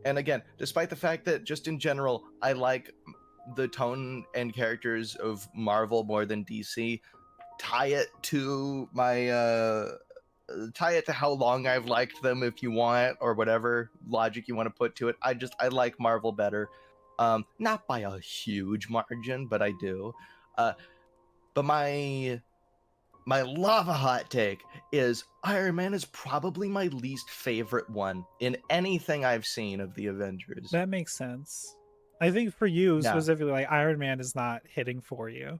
and again, despite the fact that just in general, I like the tone and characters of Marvel more than DC, tie it to how long I've liked them if you want, or whatever logic you want to put to it. I like Marvel better. Not by a huge margin, but I do. But my lava hot take is Iron Man is probably my least favorite one in anything I've seen of the Avengers. That makes sense. I think for you specifically, like, Iron Man is not hitting for you.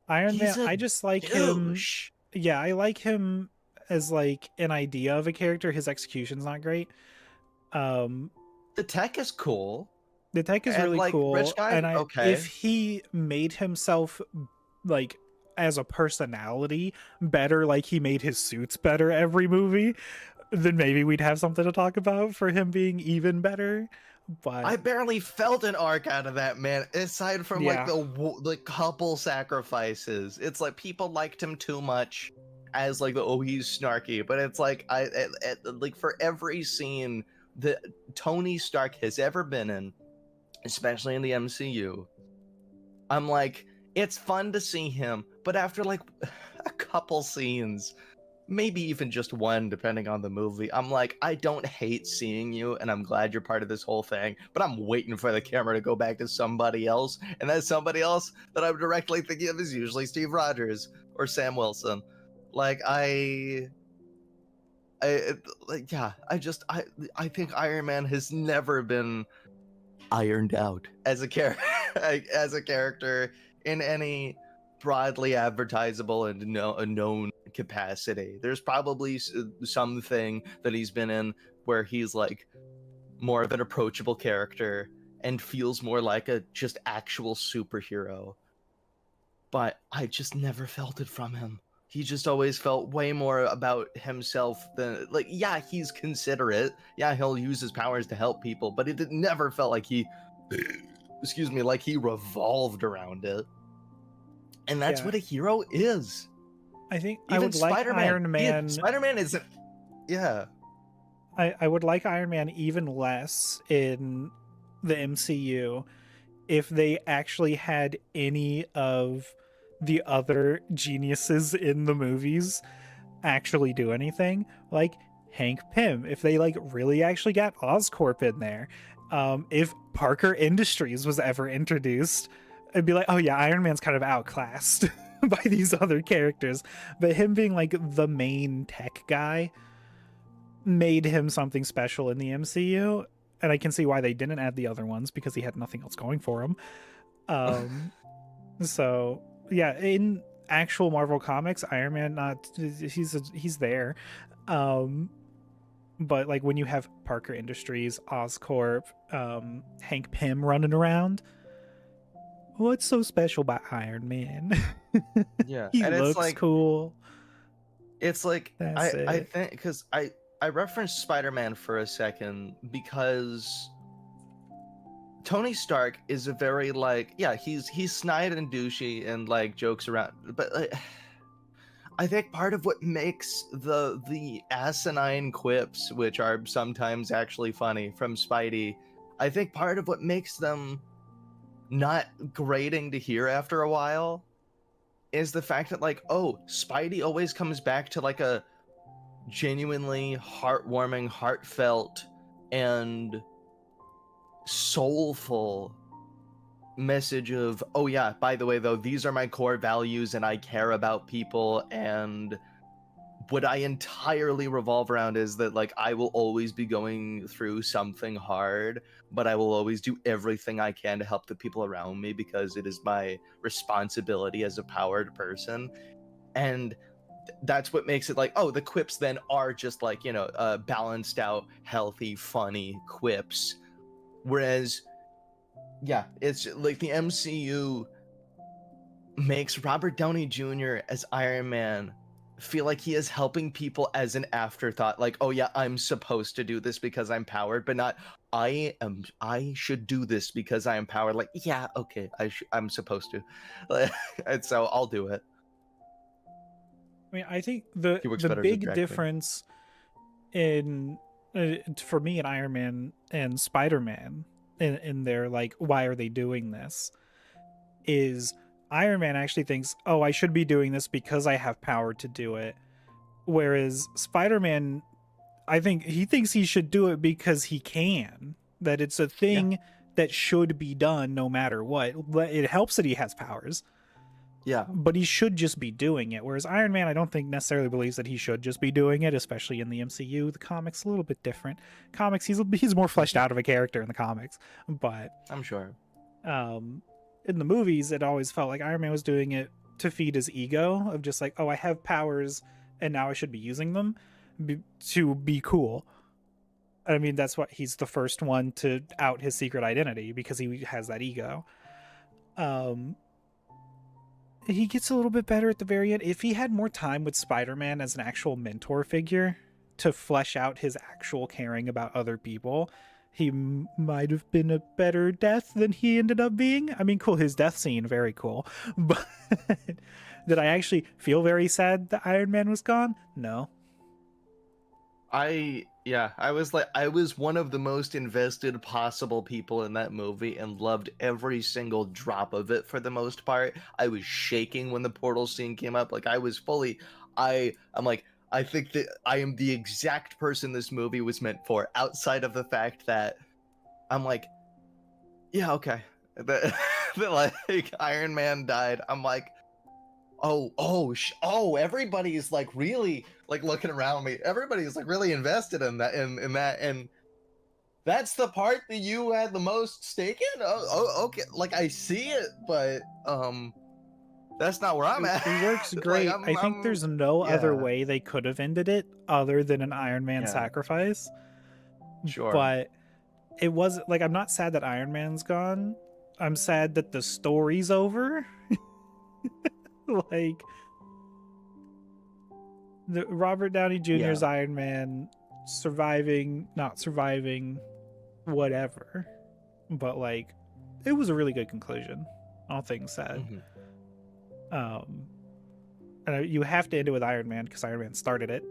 Iron Man, I just like him. Yeah, I like him as like an idea of a character. His execution's not great. The tech is cool. The tech is really like, cool. Rich guy, and okay. If he made himself like as a personality better, like he made his suits better every movie, then maybe we'd have something to talk about for him being even better. But I barely felt an arc out of that man, aside from like the couple sacrifices. It's like people liked him too much as like he's snarky, but it's like like for every scene that Tony Stark has ever been in, especially in the MCU, I'm like, it's fun to see him, but after like a couple scenes, maybe even just one, depending on the movie, I'm like, I don't hate seeing you, and I'm glad you're part of this whole thing, but I'm waiting for the camera to go back to somebody else, and that somebody else that I'm directly thinking of is usually Steve Rogers or Sam Wilson. Like, I think Iron Man has never been ironed out as a character in any broadly advertisable and a known capacity. There's probably something that he's been in where he's like more of an approachable character and feels more like a just actual superhero, but I just never felt it from him. He just always felt way more about himself than, like, yeah, he's considerate, yeah, he'll use his powers to help people, but it never felt like he like he revolved around it. And that's what a hero is. I think even I would Spider-Man, like Iron Man. Spider-Man isn't. Yeah. I would like Iron Man even less in the MCU if they actually had any of the other geniuses in the movies actually do anything. Like Hank Pym, if they like really actually got Oscorp in there. If Parker Industries was ever introduced, it'd be like, oh yeah, Iron Man's kind of outclassed by these other characters. But him being like the main tech guy, made him something special in the MCU, and I can see why they didn't add the other ones because he had nothing else going for him. Um, so yeah, in actual Marvel comics, Iron Man not he's there, um, but like when you have Parker Industries, Oscorp, Hank Pym running around, what's so special about Iron Man? Yeah, He and it's looks like cool. I That's I it. think because I referenced Spider-Man for a second because Tony Stark is a very like yeah he's snide and douchey and like jokes around, but like, I think part of what makes the asinine quips, which are sometimes actually funny from Spidey, I think part of what makes them not grating to hear after a while is the fact that like oh Spidey always comes back to like a genuinely heartwarming, heartfelt, and soulful message of oh yeah by the way though these are my core values and I care about people, and what I entirely revolve around is that like I will always be going through something hard, but I will always do everything I can to help the people around me because it is my responsibility as a powered person. And that's what makes it like oh the quips then are just like balanced out healthy funny quips, whereas yeah it's like the MCU makes Robert Downey Jr. as Iron Man feel like he is helping people as an afterthought. Like, oh yeah, I'm supposed to do this because I'm powered, but not I should do this because I am powered. Like, yeah, okay, I'm supposed to. And so I'll do it. I mean, I think the He works the better as a big drag queen. difference in for me in Iron Man and Spider-Man in their like why are they doing this is Iron Man actually thinks, "Oh, I should be doing this because I have power to do it." Whereas Spider-Man, I think he thinks he should do it because he can. That it's a Yeah, thing that should be done no matter what. It helps that he has powers, yeah, but he should just be doing it. Whereas Iron Man, I don't think necessarily believes that he should just be doing it, especially in the MCU. The comics a little bit different. Comics, he's more fleshed mhm, out of a character in the comics, but I'm sure. um, in the movies, it always felt like Iron Man was doing it to feed his ego of just like, oh, I have powers and now I should be using them to be cool. I mean, that's what he's the first one to out his secret identity because he has that ego. Um, he gets a little bit better at the very end. If he had more time with Spider-Man as an actual mentor figure to flesh out his actual caring about other people, he might have been a better death than he ended up being. I mean, cool, his death scene, very cool. But did I actually feel very sad that Iron Man was gone? No. I was one of the most invested possible people in that movie and loved every single drop of it for the most part. I was shaking when the portal scene came up. Like I was fully I'm like I think that I am the exact person this movie was meant for outside of the fact that I'm like yeah, okay. That, that like Iron Man died. I'm like oh, everybody's like really like looking around me. Everybody's like really invested in that in that, and that's the part that you had the most stake in. Okay, like I see it, but that's not where I'm at. It works Like great. I think I'm there's no other yeah, way they could have ended it other than an Iron Man yeah, sacrifice. sure. But it was like I'm not sad that Iron Man's gone. I'm sad that the story's over. Like the Robert Downey Jr.'s Yeah. Iron Man surviving, not surviving, whatever. But like it was a really good conclusion, all things said. Hmm. Um and you have to end it with Iron Man because Iron Man started it.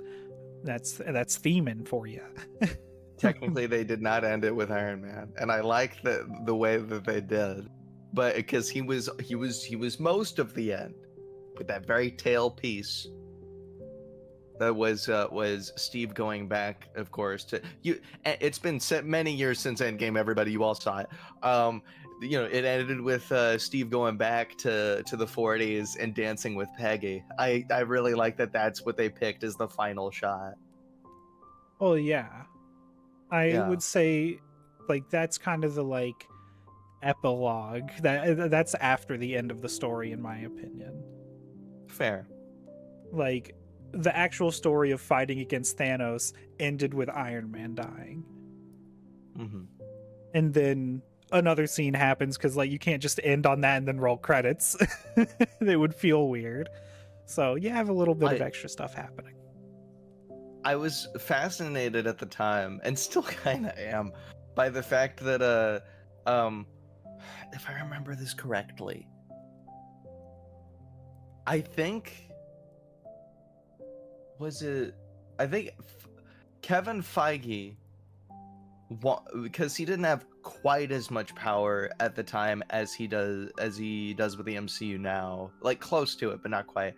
That's theming for you. Technically, they did not end it with Iron Man, and I like the way that they did, but because he was most of the end with that very tail piece that was Steve going back, of course, to you. It's been many years since Endgame. Everybody, you all saw it. Um, it ended with Steve going back to the 40s and dancing with Peggy. I really like that. That's what they picked as the final shot. Well, yeah. I Yeah, would say like that's kind of the like epilogue that's after the end of the story in my opinion. fair. Like the actual story of fighting against Thanos ended with Iron Man dying. Hmm. And then another scene happens cuz like you can't just end on that and then roll credits. It would feel weird. So, you have a little bit of I extra stuff happening. I was fascinated at the time, and still kind of am, by the fact that um, if I remember this correctly, I think was it, I think Kevin Feige, because he didn't have quite as much power at the time as he does with the MCU now, like close to it, but not quite.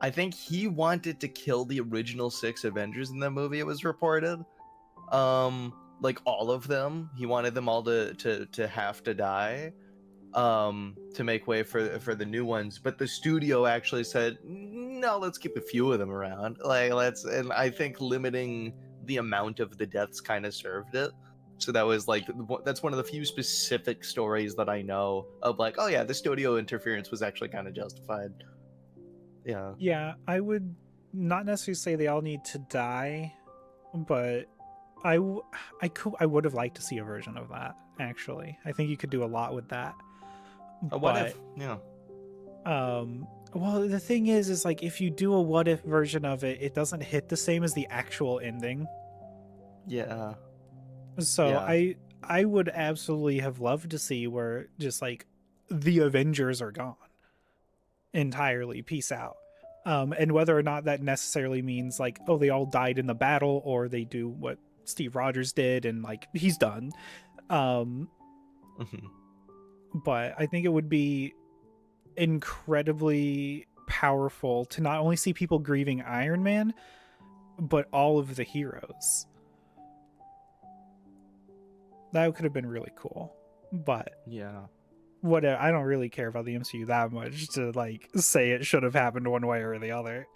I think he wanted to kill the original 6 Avengers in the movie. It was reported. Like all of them, he wanted them all to have to die, to make way for the new ones. But the studio actually said, no, let's keep a few of them around. Like, let's, and I think limiting the amount of the deaths kind of served it. So that was like, that's one of the few specific stories that I know of, like, oh yeah, the studio interference was actually kind of justified. Yeah. Yeah, I would not necessarily say they all need to die, but I would have liked to see a version of that actually. I think you could do a lot with that. What But if? Yeah. well, the thing is like if you do a what if version of it, it doesn't hit the same as the actual ending. Yeah. So Yeah. I would absolutely have loved to see where just like the Avengers are gone entirely, peace out. And whether or not that necessarily means like, oh, they all died in the battle, or they do what Steve Rogers did and like he's done. Um, Hmm. but I think it would be incredibly powerful to not only see people grieving Iron Man, but all of the heroes. That could have been really cool. But Yeah. whatever, I don't really care about the MCU that much to like say it should have happened one way or the other.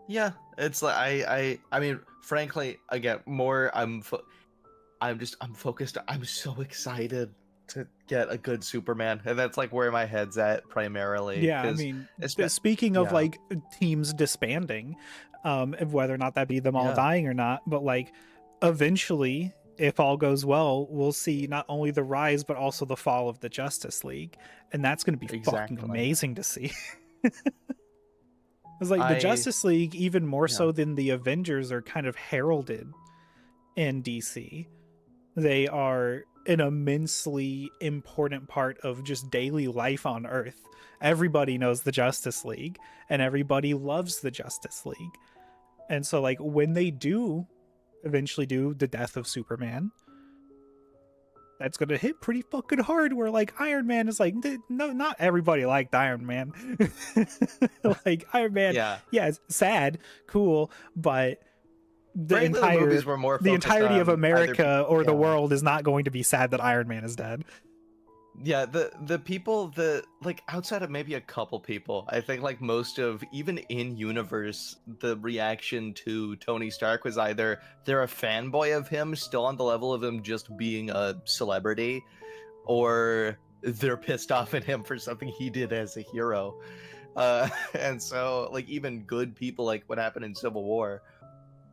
Yeah, it's like I mean, frankly, again, more I'm focused. I'm so excited to get a good Superman, and that's like where my head's at primarily. Yeah, I Because mean, it's speaking of yeah, like teams disbanding, of whether or not that be them all yeah, dying or not, but like eventually, if all goes well, we'll see not only the rise but also the fall of the Justice League, and that's going to be fucking exactly. amazing to see. It's like the I Justice League, even more yeah, so than the Avengers, are kind of heralded in DC. They are an immensely important part of just daily life on Earth. Everybody knows the Justice League, and everybody loves the Justice League. And so, like, when they do eventually do the death of Superman, that's gonna hit pretty fucking hard. Where like Iron Man is like, no, not everybody liked Iron Man. Like Iron Man, yeah. yeah, it's sad, cool, but the Frankly, the movies entire were more the focused entirety of on either America or the yeah. world is not going to be sad that Iron Man is dead. Yeah, the people that, like, outside of maybe a couple people, I think like most of, even in universe, the reaction to Tony Stark was either they're a fanboy of him, still on the level of him just being a celebrity, or they're pissed off at him for something he did as a hero. And so like even good people, like what happened in Civil War,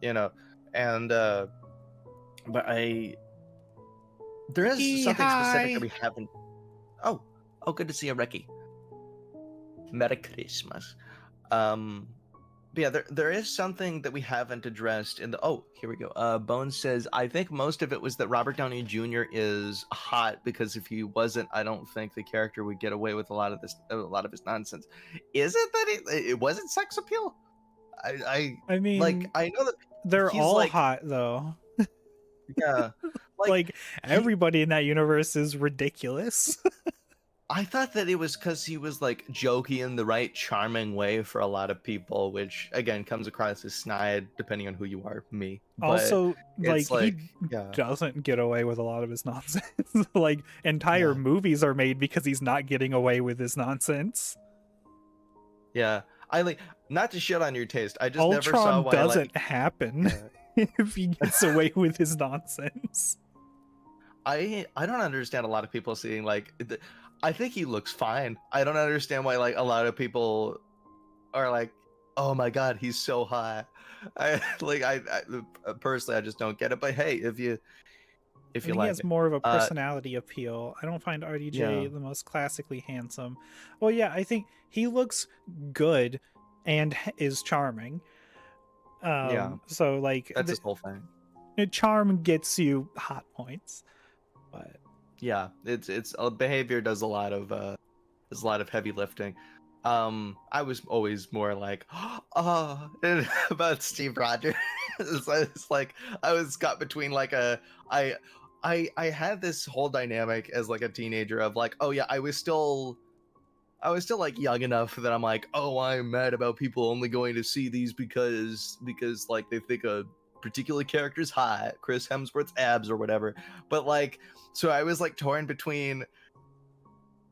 you know, and but I there is something specific that Hi. we haven't. Oh, oh, good to see you, Ricky. Merry Christmas. Um, but yeah, there is something that we haven't addressed in the. Oh, here we go. Bones says, I think most of it was that Robert Downey Jr. is hot, because if he wasn't, I don't think the character would get away with a lot of his nonsense. Is it that it wasn't sex appeal? I Like, mean, I know that they're he's all like, hot though. yeah, like Like he everybody in that universe is ridiculous. I thought that it was because he was like jokey in the right charming way for a lot of people, which again comes across as snide depending on who you are, me. But Also, like it's he like, yeah, doesn't get away with a lot of his nonsense. Like entire yeah, movies are made because he's not getting away with his nonsense. yeah. I like, not to shit on your taste. I just never saw Ultron why, like, doesn't happen yeah. if he gets away with his nonsense. I don't understand a lot of people seeing like I think he looks fine. I don't understand why like a lot of people are like, oh my god, he's so hot. I like I personally I just don't get it. But hey, if I you think he like has it, more of a uh, personality appeal. I don't find yeah, RDJ the most classically handsome. Well, yeah, I think he looks good and is charming. yeah, So like that's his whole thing. the charm gets you hot points, but Yeah, it's behavior does a lot of heavy lifting. I was always more like, oh, about Steve Rogers. It's like I was got between like a I I had this whole dynamic as like a teenager of like, oh yeah, I was still like young enough that I'm like, oh, I'm mad about people only going to see these because like they think a particular character's hot, Chris Hemsworth's abs or whatever. But like, so I was like torn between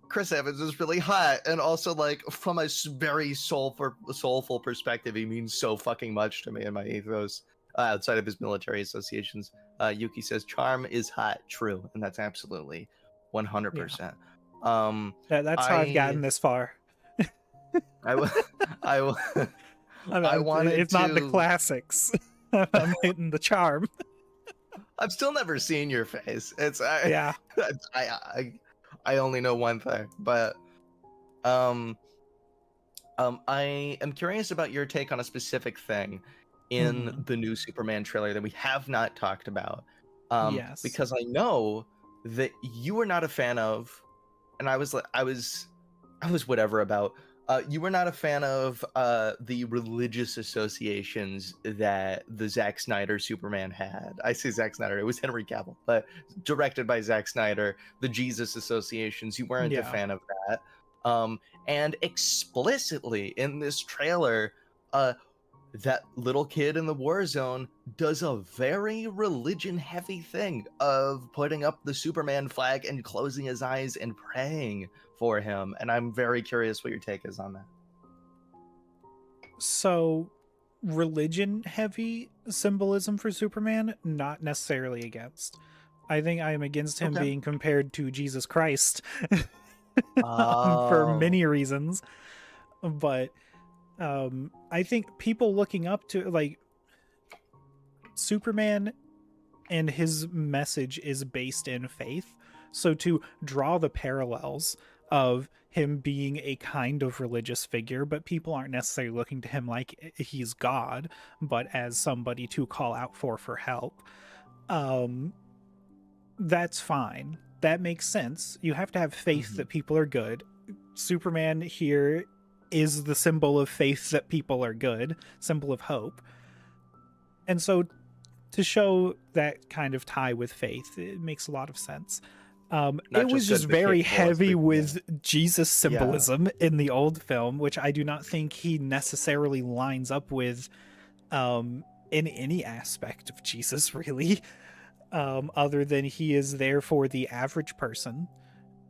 Chris Evans is really hot, and also like from a very soulful perspective, he means so fucking much to me and my ethos. Outside of his military associations, Yuki says charm is hot, true, and that's absolutely yeah, 100%. Um, that's how I've I gotten this far. I w- I w- I wanted It's not the to. classics. I'm hitting the charm. I've still never seen your face. It's Yeah. I I only know one thing, but um I am curious about your take on a specific thing in Mhm. the new Superman trailer that we have not talked about. Yes. Because I know that you were not a fan of, and I was whatever about. You were not a fan of the religious associations that the Zack Snyder Superman had. I say Zack Snyder; it was Henry Cavill, but directed by Zack Snyder. The Jesus associations. You weren't a Yeah. fan of that. And explicitly in this trailer, uh, that little kid in the war zone does a very religion heavy thing of putting up the Superman flag and closing his eyes and praying for him. And I'm very curious what your take is on that. So, religion heavy symbolism for Superman, not necessarily against. I think I am against him Okay. being compared to Jesus Christ for Oh. many reasons. But I think people looking up to like Superman and his message is based in faith. So to draw the parallels of him being a kind of religious figure, but people aren't necessarily looking to him like he's God, but as somebody to call out for help. Um, that's fine. That makes sense. You have to have faith Mhm. that people are good. Superman here is the symbol of faith that people are good, symbol of hope. And so to show that kind of tie with faith, it makes a lot of sense. Not It was just just good, but very capable of heavy speaking. Yeah. with Jesus Yeah. symbolism in the old film, which I do not think he necessarily lines up with in any aspect of Jesus, really, other than he is there for the average person.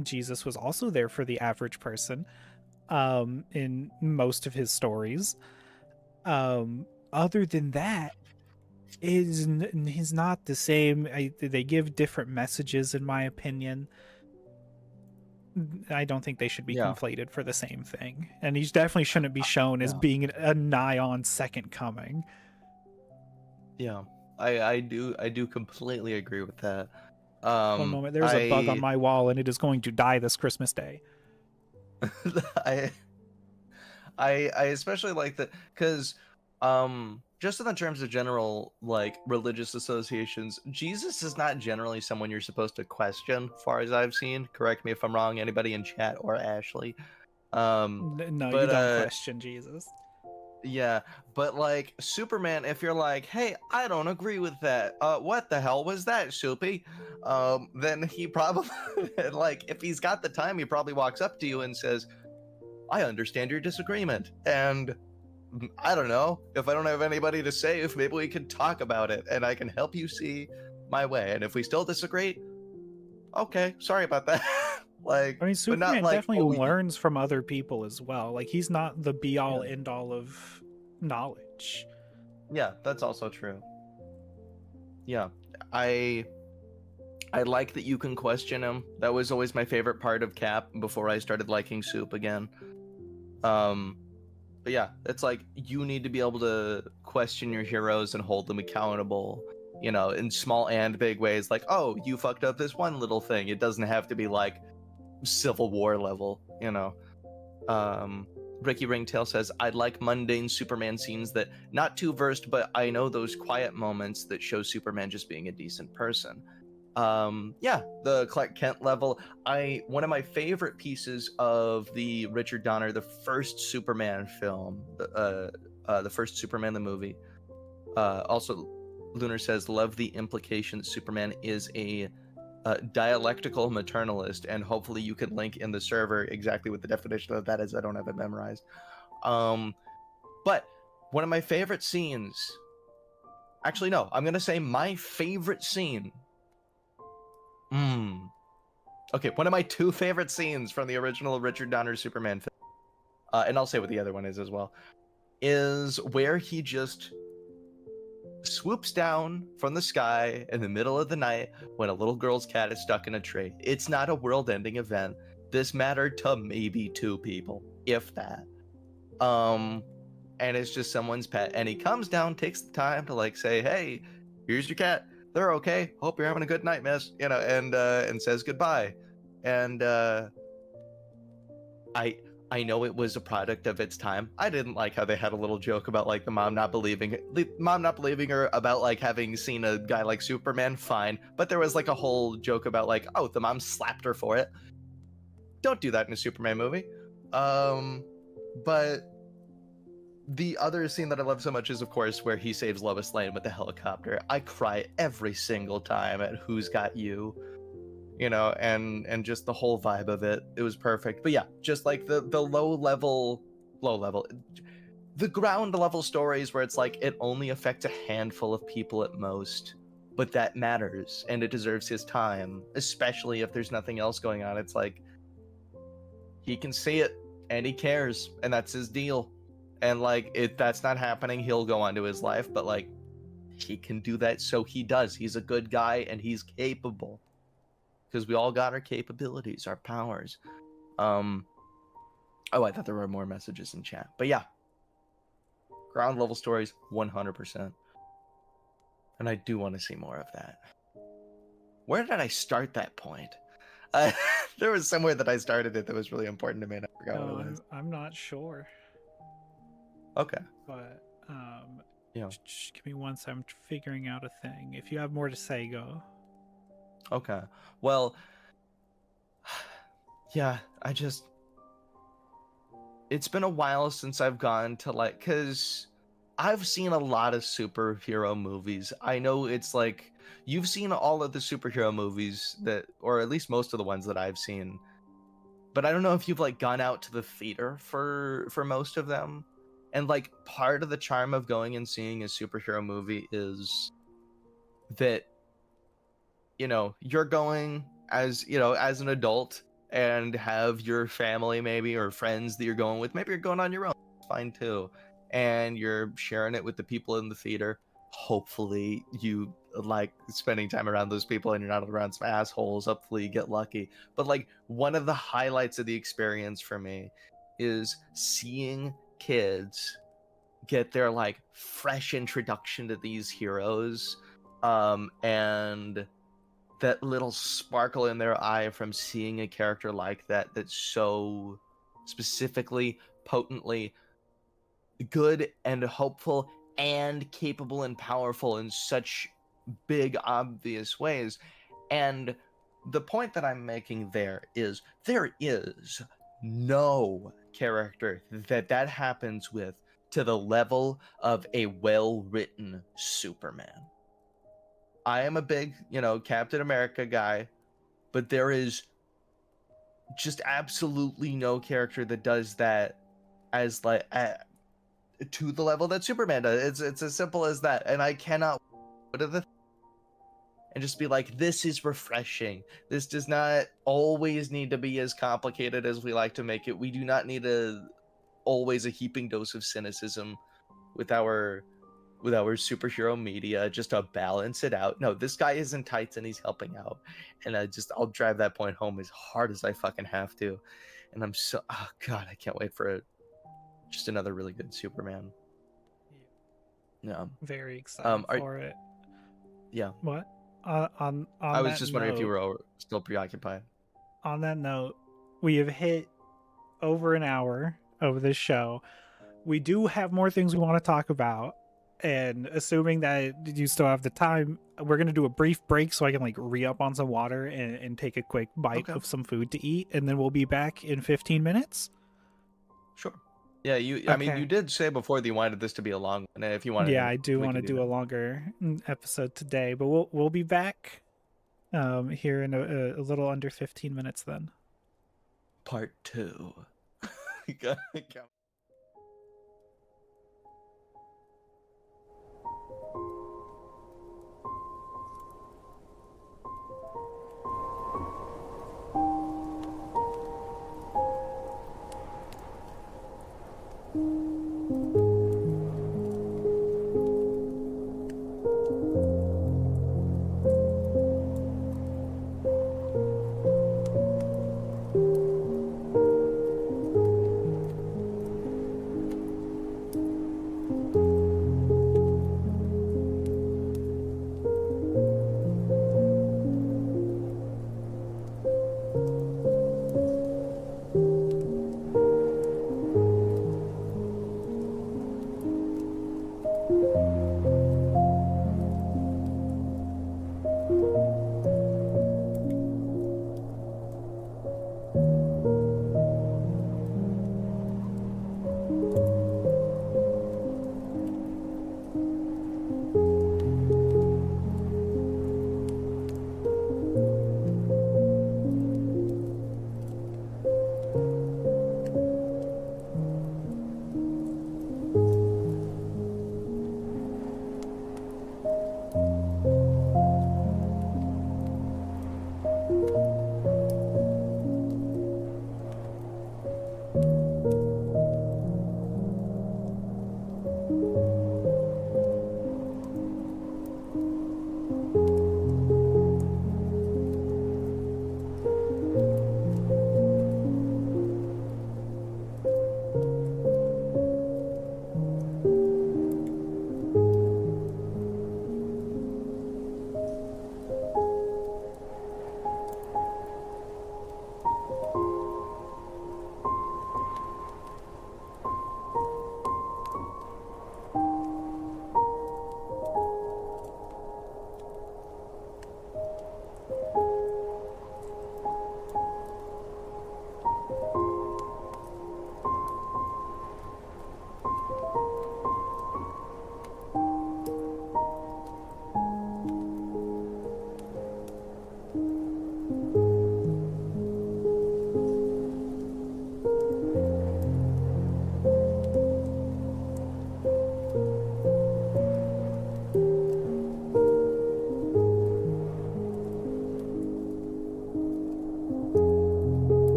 Jesus was also there for the average person in most of his stories. Other than that, he's not the same. They give different messages, in my opinion. I don't think they should be Yeah. conflated for the same thing, and he definitely shouldn't be shown as Yeah. being a nigh on second coming. Yeah. I do completely agree with that. One moment, there's a bug on I my wall, and it is going to die this Christmas Day. I I especially like that because just in the terms of general like religious associations, Jesus is not generally someone you're supposed to question, far as I've seen. Correct me if I'm wrong, anybody in chat or Ashley. Um No, you but don't question Jesus. yeah, but like Superman, if you're like, hey, I don't agree with that. What the hell was that, Soupy? Then he probably like if he's got the time, he probably walks up to you and says, I understand your disagreement. And I don't know, if I don't have anybody to save, maybe we can talk about it and I can help you see my way. And if we still disagree, okay, sorry about that. Like, I mean, but not Superman like, definitely oh, learns from other people as well. Like, he's not the be all yeah, end all of knowledge. yeah, that's also true. Yeah, I I like that you can question him. That was always my favorite part of Cap before I started liking Soup again. Um, but yeah, it's like you need to be able to question your heroes and hold them accountable, you know, in small and big ways. Like, oh, you fucked up this one little thing. It doesn't have to be like Civil War level, you know. Um, Ricky Ringtail says, I'd like mundane Superman scenes that not too versed, but I know those quiet moments that show Superman just being a decent person. Yeah, the Clark Kent level. One of my favorite pieces of the Richard Donner, the first Superman film, the first Superman the movie. Also, Lunar says, love the implication that Superman is a dialectical maternalist, and hopefully you can link in the server exactly what the definition of that is. I don't have it memorized. But one of my favorite scenes. Actually, no, I'm gonna say my favorite scene. Okay, one of my two favorite scenes from the original Richard Donner Superman film, and I'll say what the other one is as well, is where he just swoops down from the sky in the middle of the night when a little girl's cat is stuck in a tree. It's not a world-ending event. This mattered to maybe two people, if that. And it's just someone's pet, and he comes down, takes the time to like say, "Hey, here's your cat. They're okay. Hope you're having a good night, miss." You know, and says goodbye. And I know it was a product of its time. I didn't like how they had a little joke about like the mom not believing her about like having seen a guy like Superman. Fine, but there was like a whole joke about like, oh, the mom slapped her for it. Don't do that in a Superman movie. But the other scene that I love so much is, of course, where he saves Lois Lane with the helicopter. I cry every single time at Who's Got You, you know, and just the whole vibe of it. It was perfect. But yeah, just like the low level, the ground level stories where it's like it only affects a handful of people at most, but that matters and it deserves his time, especially if there's nothing else going on. It's like he can see it and he cares, and that's his deal. And like if that's not happening, he'll go on to his life, but like he can do that, so he does. He's a good guy and he's capable, because we all got our capabilities, our powers. Oh, I thought there were more messages in chat, but yeah, ground level stories 100%, and I do want to see more of that. Where did I start that point? There was somewhere that I started it that was really important to me, and I forgot what it was. I'm not sure. Okay. But Yeah. give me once. I'm figuring out a thing. If you have more to say, go. Okay. Well, yeah, it's been a while since I've gone to like, because I've seen a lot of superhero movies. I know it's like you've seen all of the superhero movies that, or at least most of the ones that I've seen, but I don't know if you've like gone out to the theater for most of them. And like part of the charm of going and seeing a superhero movie is that, you know, you're going as, you know, as an adult and have your family maybe or friends that you're going with. Maybe you're going on your own. It's fine too. And you're sharing it with the people in the theater. Hopefully you like spending time around those people and you're not around some assholes. Hopefully you get lucky. But like one of the highlights of the experience for me is seeing kids get their like fresh introduction to these heroes, and that little sparkle in their eye from seeing a character like that that's so specifically, potently good and hopeful and capable and powerful in such big obvious ways. And the point that I'm making there is no character that happens with to the level of a well-written Superman. I am a big, you know, Captain America guy, but there is just absolutely no character that does that as like to the level that Superman does. It's as simple as that, and I cannot. and just be like, this is refreshing. This does not always need to be as complicated as we like to make it. We do not need always a heaping dose of cynicism with our superhero media just to balance it out. No, this guy is in tights and he's helping out. And I'll drive that point home as hard as I fucking have to. And I'm so, oh god, I can't wait for just another really good Superman. Yeah. Very excited are, for it. yeah. What? On I was that just wondering if you note- were still preoccupied. On that note, we have hit over an hour of this show. We do have more things we want to talk about, and assuming that you still have the time, we're going to do a brief break so I can like re-up on some water and take a quick bite Okay. of some food to eat, and then we'll be back in 15 minutes. Sure. Yeah, I mean, Okay. you did say before that you wanted this to be a long one. If you wanted, Yeah, I do we want to can do a that. longer episode today, but we'll be back here in a little under 15 minutes then. Part 2.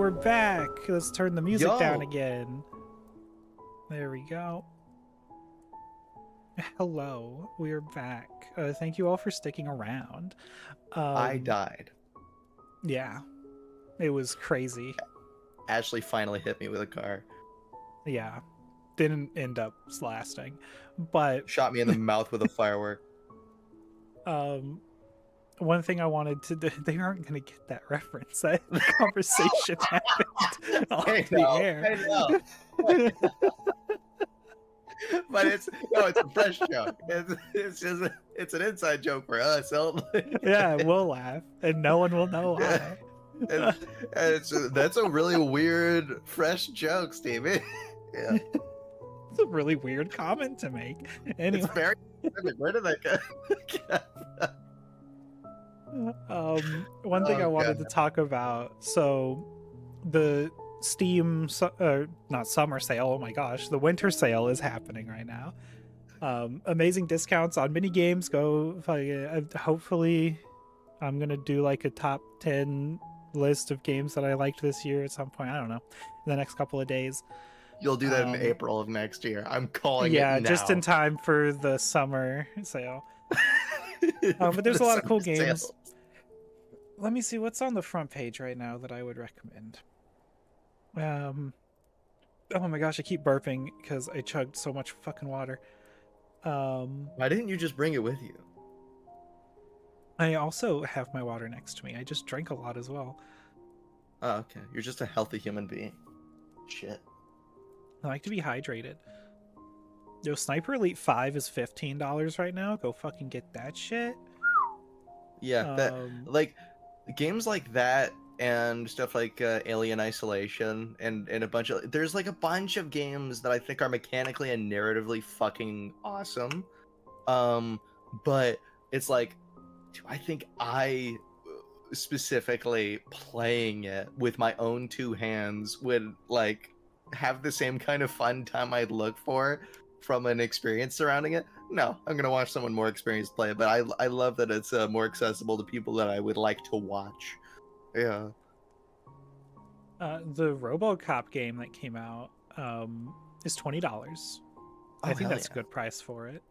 we're back. Let's turn the music down Yo. again. There we go. Hello, we're back. Thank you all for sticking around. I died. Yeah, it was crazy. Ashley finally hit me with a car. Yeah, didn't end up lasting, but Shot me in the mouth with a firework. one thing I wanted to do, they aren't going to get that reference. That conversation happened off the air. I know. But it's a fresh joke. It's just it's an inside joke for us. Yeah, we'll laugh, and no one will know why. That's a really weird, fresh joke, Stevie. Yeah, It's a really weird comment to make. Anyway, it's very. Where did that go? one thing I wanted to talk about. So, the Steam, not summer sale. Oh my gosh, the winter sale is happening right now. Amazing discounts on mini games. Go. Hopefully, I'm gonna do like a top 10 list of games that I liked this year at some point. I don't know, in the next couple of days. You'll do that in April of next year. I'm calling it now. Yeah, just in time for the summer sale. But there's a lot of cool games. Sales. Let me see what's on the front page right now that I would recommend. Oh my gosh, I keep burping because I chugged so much fucking water. Why didn't you just bring it with you? I also have my water next to me. I just drank a lot as well. Oh, okay. You're just a healthy human being. Shit. I like to be hydrated. Yo, Sniper Elite 5 is $15 right now. Go fucking get that shit. Yeah, that like games like that and stuff like Alien Isolation and a bunch of there's like a bunch of games that I think are mechanically and narratively fucking awesome. But it's like I think I specifically playing it with my own two hands would like have the same kind of fun time I'd look for from an experience surrounding it. No, I'm gonna watch someone more experienced play it, but I love that it's more accessible to people that I would like to watch. Yeah. The RoboCop game that came out is $20. I think that's a good price for it.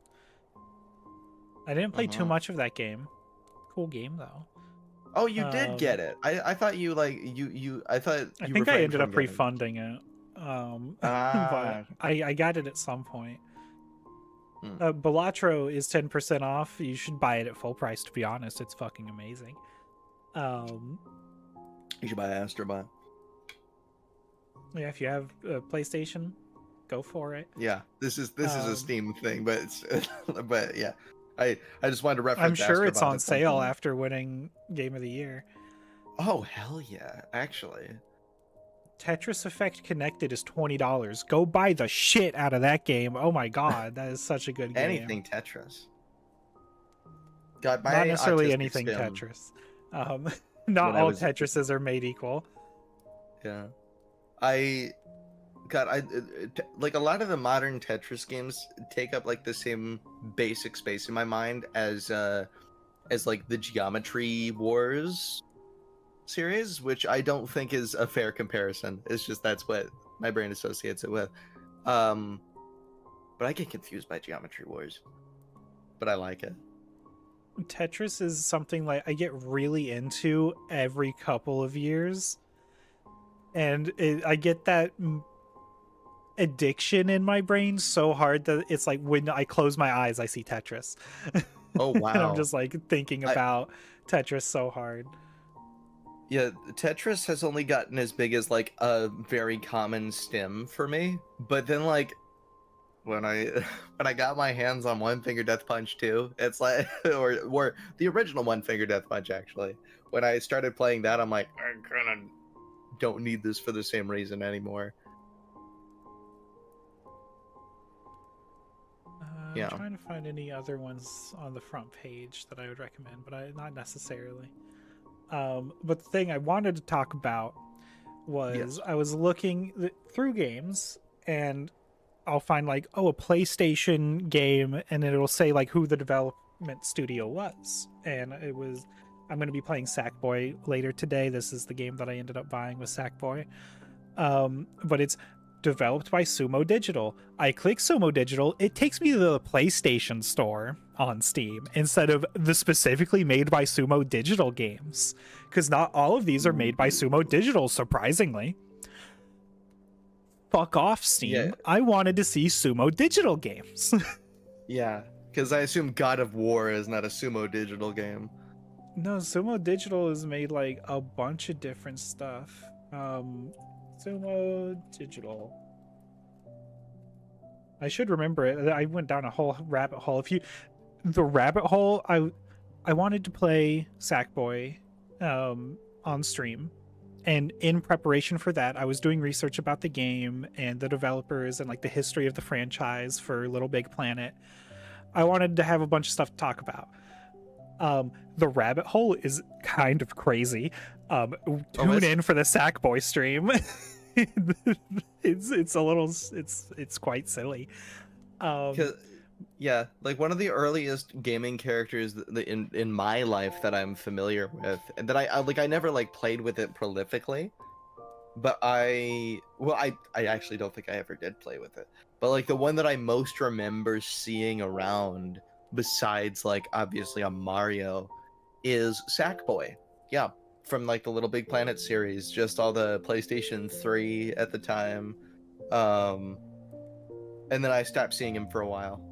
I didn't play too much of that game. Cool game though. Oh, you did get it. I thought you like you. I thought. I think I ended up refunding it. But I got it at some point. Balatro is 10% off. You should buy it at full price. To be honest, it's fucking amazing. You should buy Astrobot. Yeah, if you have a PlayStation, go for it. Yeah, this is a Steam thing, but it's but yeah, I just wanted to reference. I'm sure Astrobot it's on sale after winning Game of the Year. Oh hell yeah! Actually, Tetris Effect Connected is $20. Go buy the shit out of that game. Oh my god, that is such a good game. Anything Tetris. God, my not necessarily autistic anything sim, Tetris. Not all Tetrises are made equal. Yeah, I like a lot of the modern Tetris games take up like the same basic space in my mind as like the Geometry Wars series, which I don't think is a fair comparison. It's just that's what my brain associates it with. But I get confused by Geometry Wars, but I like it. Tetris is something like I get really into every couple of years, and I get that addiction in my brain so hard that it's like when I close my eyes I see Tetris. Oh wow. And I'm just like thinking about Tetris so hard. Yeah, Tetris has only gotten as big as like a very common stim for me, but then like when I got my hands on One Finger Death Punch 2, it's like or the original One Finger Death Punch actually. When I started playing that, I'm like, I kind of don't need this for the same reason anymore. I'm trying to find any other ones on the front page that I would recommend, but not necessarily. But the thing I wanted to talk about was I was looking through games and I'll find like, a PlayStation game, and it'll say like who the development studio was, and it was I'm going to be playing Sackboy later today. This is the game that I ended up buying with Sackboy. But it's developed by Sumo Digital. I click Sumo Digital, it takes me to the PlayStation Store on Steam instead of the specifically made by Sumo Digital games. Because not all of these are made by Sumo Digital, surprisingly. Fuck off, Steam. Yeah. I wanted to see Sumo Digital games. Yeah, because I assume God of War is not a Sumo Digital game. No, Sumo Digital has made like a bunch of different stuff. Sumo Digital. I should remember it. I went down a whole rabbit hole. The rabbit hole, I wanted to play Sackboy on stream. And in preparation for that, I was doing research about the game and the developers and like the history of the franchise for Little Big Planet. I wanted to have a bunch of stuff to talk about. The rabbit hole is kind of crazy. Tune in for the Sackboy stream. It's a little it's quite silly. Yeah, like one of the earliest gaming characters in my life that I'm familiar with, and that I never like played with it prolifically, but I actually don't think I ever did play with it. But like the one that I most remember seeing around, besides like obviously a Mario, is Sackboy. Yeah, from like the Little Big Planet series, just all the PlayStation 3 at the time. And then I stopped seeing him for a while.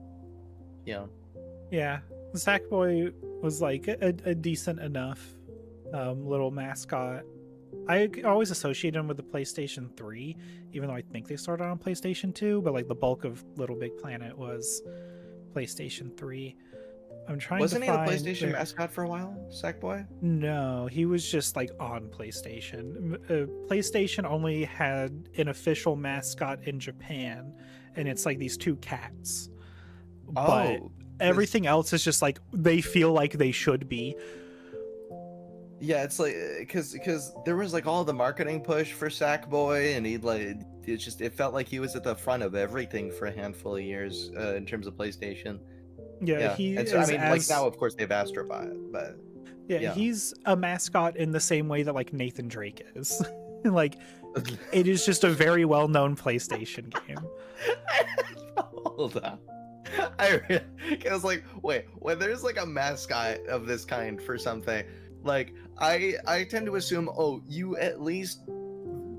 Yeah, Sackboy was like a decent enough little mascot. I always associate him with the PlayStation 3, even though I think they started on PlayStation 2, but like the bulk of Little Big Planet was PlayStation 3. I'm trying Wasn't to find... he the PlayStation mascot for a while, Sackboy? No, he was just like on PlayStation. PlayStation only had an official mascot in Japan, and it's like these two cats. But everything else is just like they feel like they should be. Yeah, it's like because there was like all the marketing push for Sackboy, and it felt like he was at the front of everything for a handful of years in terms of PlayStation. Yeah, he and so, is like now of course they've Astrobot, but yeah, he's a mascot in the same way that like Nathan Drake is. Like it is just a very well-known PlayStation game. Hold on. I was like, wait, when there's like a mascot of this kind for something, like I tend to assume, you at least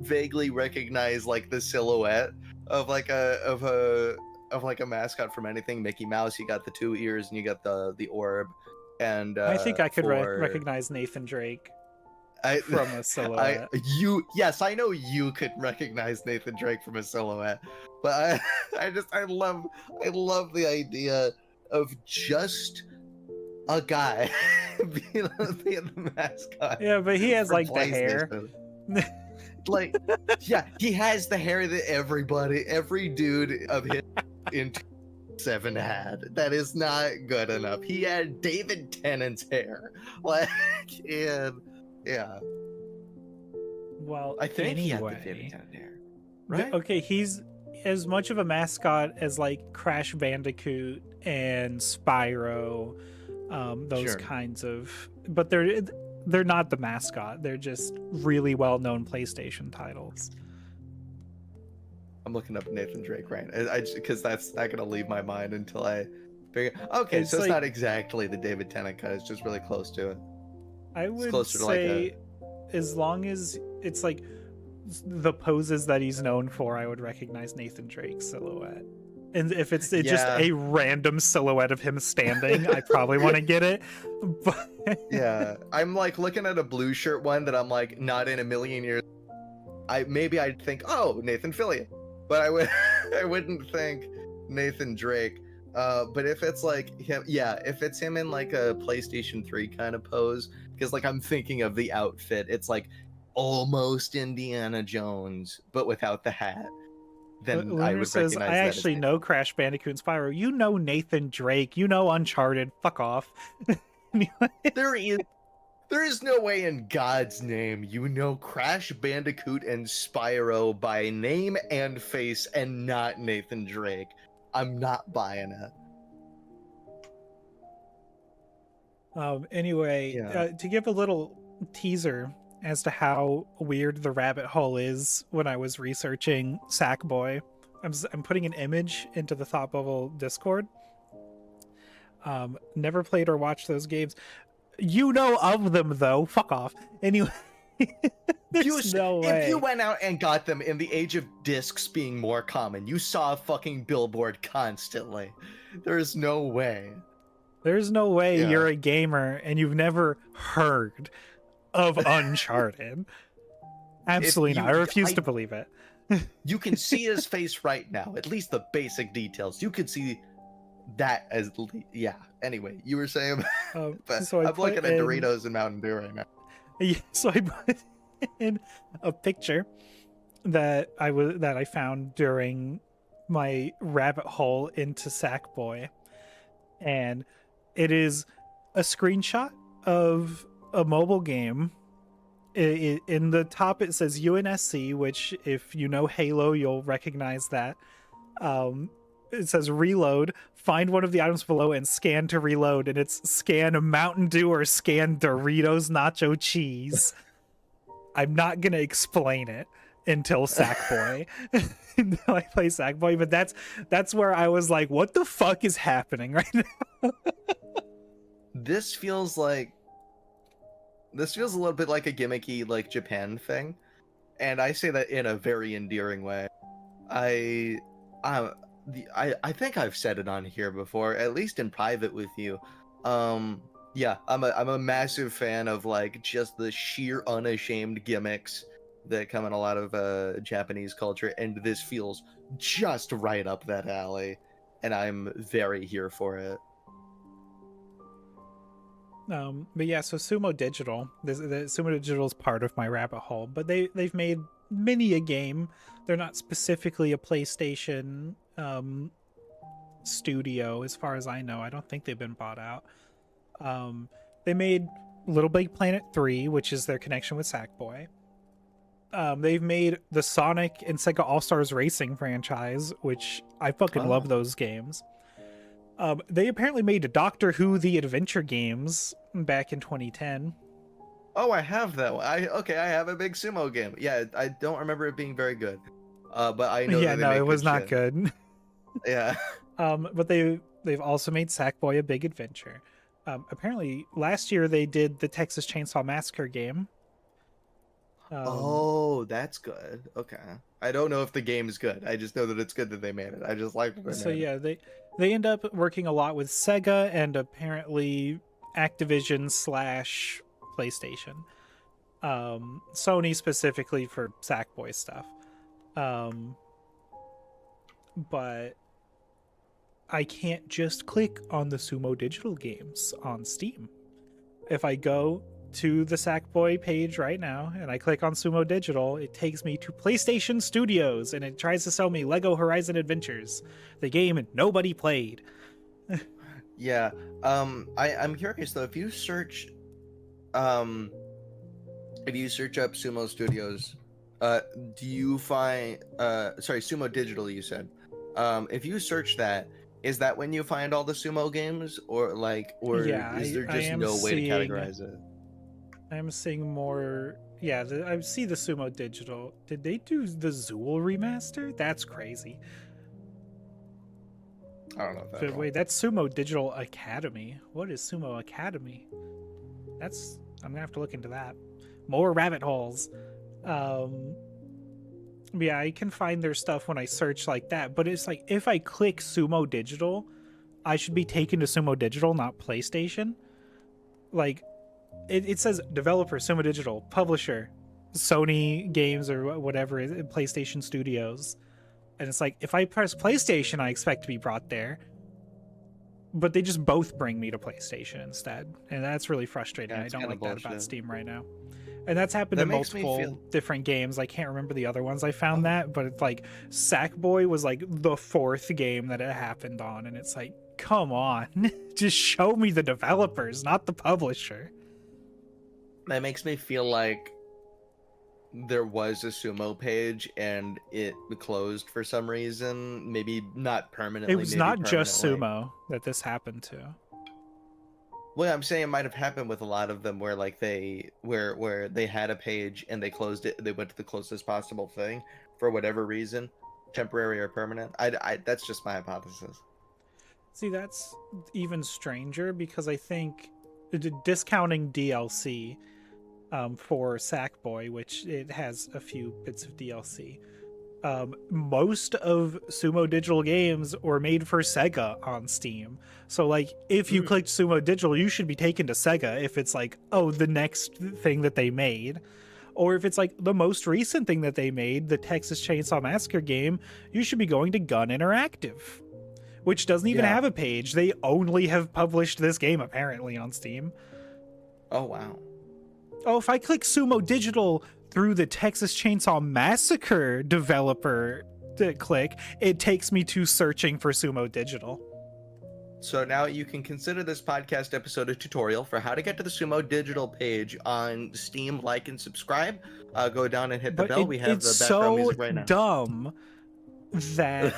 vaguely recognize like the silhouette of like a mascot from anything. Mickey Mouse, you got the two ears and you got the orb, and I think I could recognize Nathan Drake from a silhouette. Yes, I know you could recognize Nathan Drake from a silhouette, but I love the idea of just a guy being the mascot. Yeah, but he has like the hair. Like, yeah, he has the hair that every dude of his in 7 had. That is not good enough. He had David Tennant's hair. Like, and yeah. Well, I think he had the David Tennant hair, right? Okay, he's as much of a mascot as like Crash Bandicoot and Spyro, those kinds of. But they're not the mascot. They're just really well-known PlayStation titles. I'm looking up Nathan Drake right now, because that's not gonna leave my mind until I figure. Okay, so it's not exactly the David Tennant cut. It's just really close to it. I would say, as long as it's like the poses that he's known for, I would recognize Nathan Drake's silhouette. And if it's just a random silhouette of him standing, I probably want to get it. But yeah, I'm like looking at a blue shirt one that I'm like, not in a million years. I'd think, Nathan Fillion, but I wouldn't think Nathan Drake. But if it's like him, if it's him in like a PlayStation 3 kind of pose, because like I'm thinking of the outfit, it's like almost Indiana Jones, but without the hat. Then Lunar I would says, recognize I actually know Crash Bandicoot and Spyro. You know Nathan Drake. You know Uncharted. Fuck off. There is no way in God's name you know Crash Bandicoot and Spyro by name and face and not Nathan Drake. I'm not buying it. Anyway, Yeah. to give a little teaser as to how weird the rabbit hole is, when I was researching Sackboy, I'm putting an image into the Thought Bubble Discord. Never played or watched those games. You know of them though. Fuck off. Anyway, there's no If you way. went out and got them in the age of discs being more common, you saw a fucking billboard constantly. There's no way. There's no way Yeah. you're a gamer and you've never heard of Uncharted. Absolutely not. I refuse to believe it. You can see his face right now. At least the basic details. You could see that as yeah. Anyway, you were saying, but So I'm looking at Doritos and Mountain Dew right now. Yeah, so I put in a picture that I found during my rabbit hole into Sackboy, and it is a screenshot of a mobile game. In the top it says UNSC, which if you know Halo you'll recognize that. It says reload, find one of the items below and scan to reload, and it's scan Mountain Dew or scan Doritos nacho cheese. I'm not gonna explain it until Sackboy. Until I play Sackboy, but that's where I was like, what the fuck is happening right now? This feels a little bit like a gimmicky like Japan thing, and I say that in a very endearing way. I think I've said it on here before, at least in private with you. Yeah, I'm a massive fan of like just the sheer unashamed gimmicks that come in a lot of Japanese culture, and this feels just right up that alley, and I'm very here for it. But yeah, so Sumo Digital, the Sumo Digital is part of my rabbit hole, but they've made many a game. They're not specifically a PlayStation studio, as far as I know. I don't think they've been bought out. They made Little Big Planet 3, which is their connection with Sackboy. They've made the Sonic and Sega All-Stars Racing franchise, which I fucking love those games. They apparently made Doctor Who The Adventure games back in 2010. Oh, I have that one. I have a big sumo game. Yeah, I don't remember it being very good. But I know that they make it was good not shit. good. Yeah. But they've also made Sackboy A Big Adventure. Apparently last year they did the Texas Chainsaw Massacre game. Oh, that's good. Okay. I don't know if the game is good. I just know that it's good that they made it. I just like that they made it. They end up working a lot with Sega and apparently Activision / PlayStation. Sony specifically for Sackboy stuff. But I can't just click on the Sumo Digital games on Steam. If I go to the Sackboy page right now and I click on Sumo Digital, it takes me to PlayStation Studios and it tries to sell me Lego Horizon Adventures, the game nobody played. Yeah. I'm curious though, if you search up Sumo Studios, do you find sorry, Sumo Digital you said. If you search that, is that when you find all the sumo games, or is there just no way to categorize it? I'm seeing more. Yeah, I see the Sumo Digital. Did they do the Zool remaster? That's crazy. I don't know if that. Wait, that's Sumo Digital Academy. What is Sumo Academy? I'm gonna have to look into that. More rabbit holes. Yeah, I can find their stuff when I search like that, but it's like if I click Sumo Digital, I should be taken to Sumo Digital, not PlayStation. Like, it says developer Sumo Digital, publisher Sony Games or whatever, PlayStation Studios, and it's like if I press PlayStation, I expect to be brought there, but they just both bring me to PlayStation instead, and that's really frustrating. Yeah, I don't like that about bullshit. Steam right now. And that's happened in multiple different games. I can't remember the other ones I found that, but it's like Sackboy was like the fourth game that it happened on, and it's like, come on, just show me the developers, not the publisher. That makes me feel like there was a sumo page and it closed for some reason. Maybe not permanently. It was not just sumo that this happened to. Well, I'm saying it might have happened with a lot of them where like where they had a page and they closed it. They went to the closest possible thing for whatever reason, temporary or permanent. I that's just my hypothesis. See, that's even stranger because I think discounting DLC for Sackboy, which it has a few bits of DLC. Most of Sumo Digital games were made for Sega on Steam. So, like, if you clicked Sumo Digital, you should be taken to Sega if it's like, oh, the next thing that they made. Or if it's like the most recent thing that they made, the Texas Chainsaw Massacre game, you should be going to Gun Interactive, which doesn't even Yeah. have a page. They only have published this game apparently on Steam. Oh wow. Oh, if I click Sumo Digital through the Texas Chainsaw Massacre developer to click, it takes me to searching for Sumo Digital. So now you can consider this podcast episode a tutorial for how to get to the Sumo Digital page on Steam. Like and subscribe. Go down and hit the But bell. We have it's the background so music right now. dumb that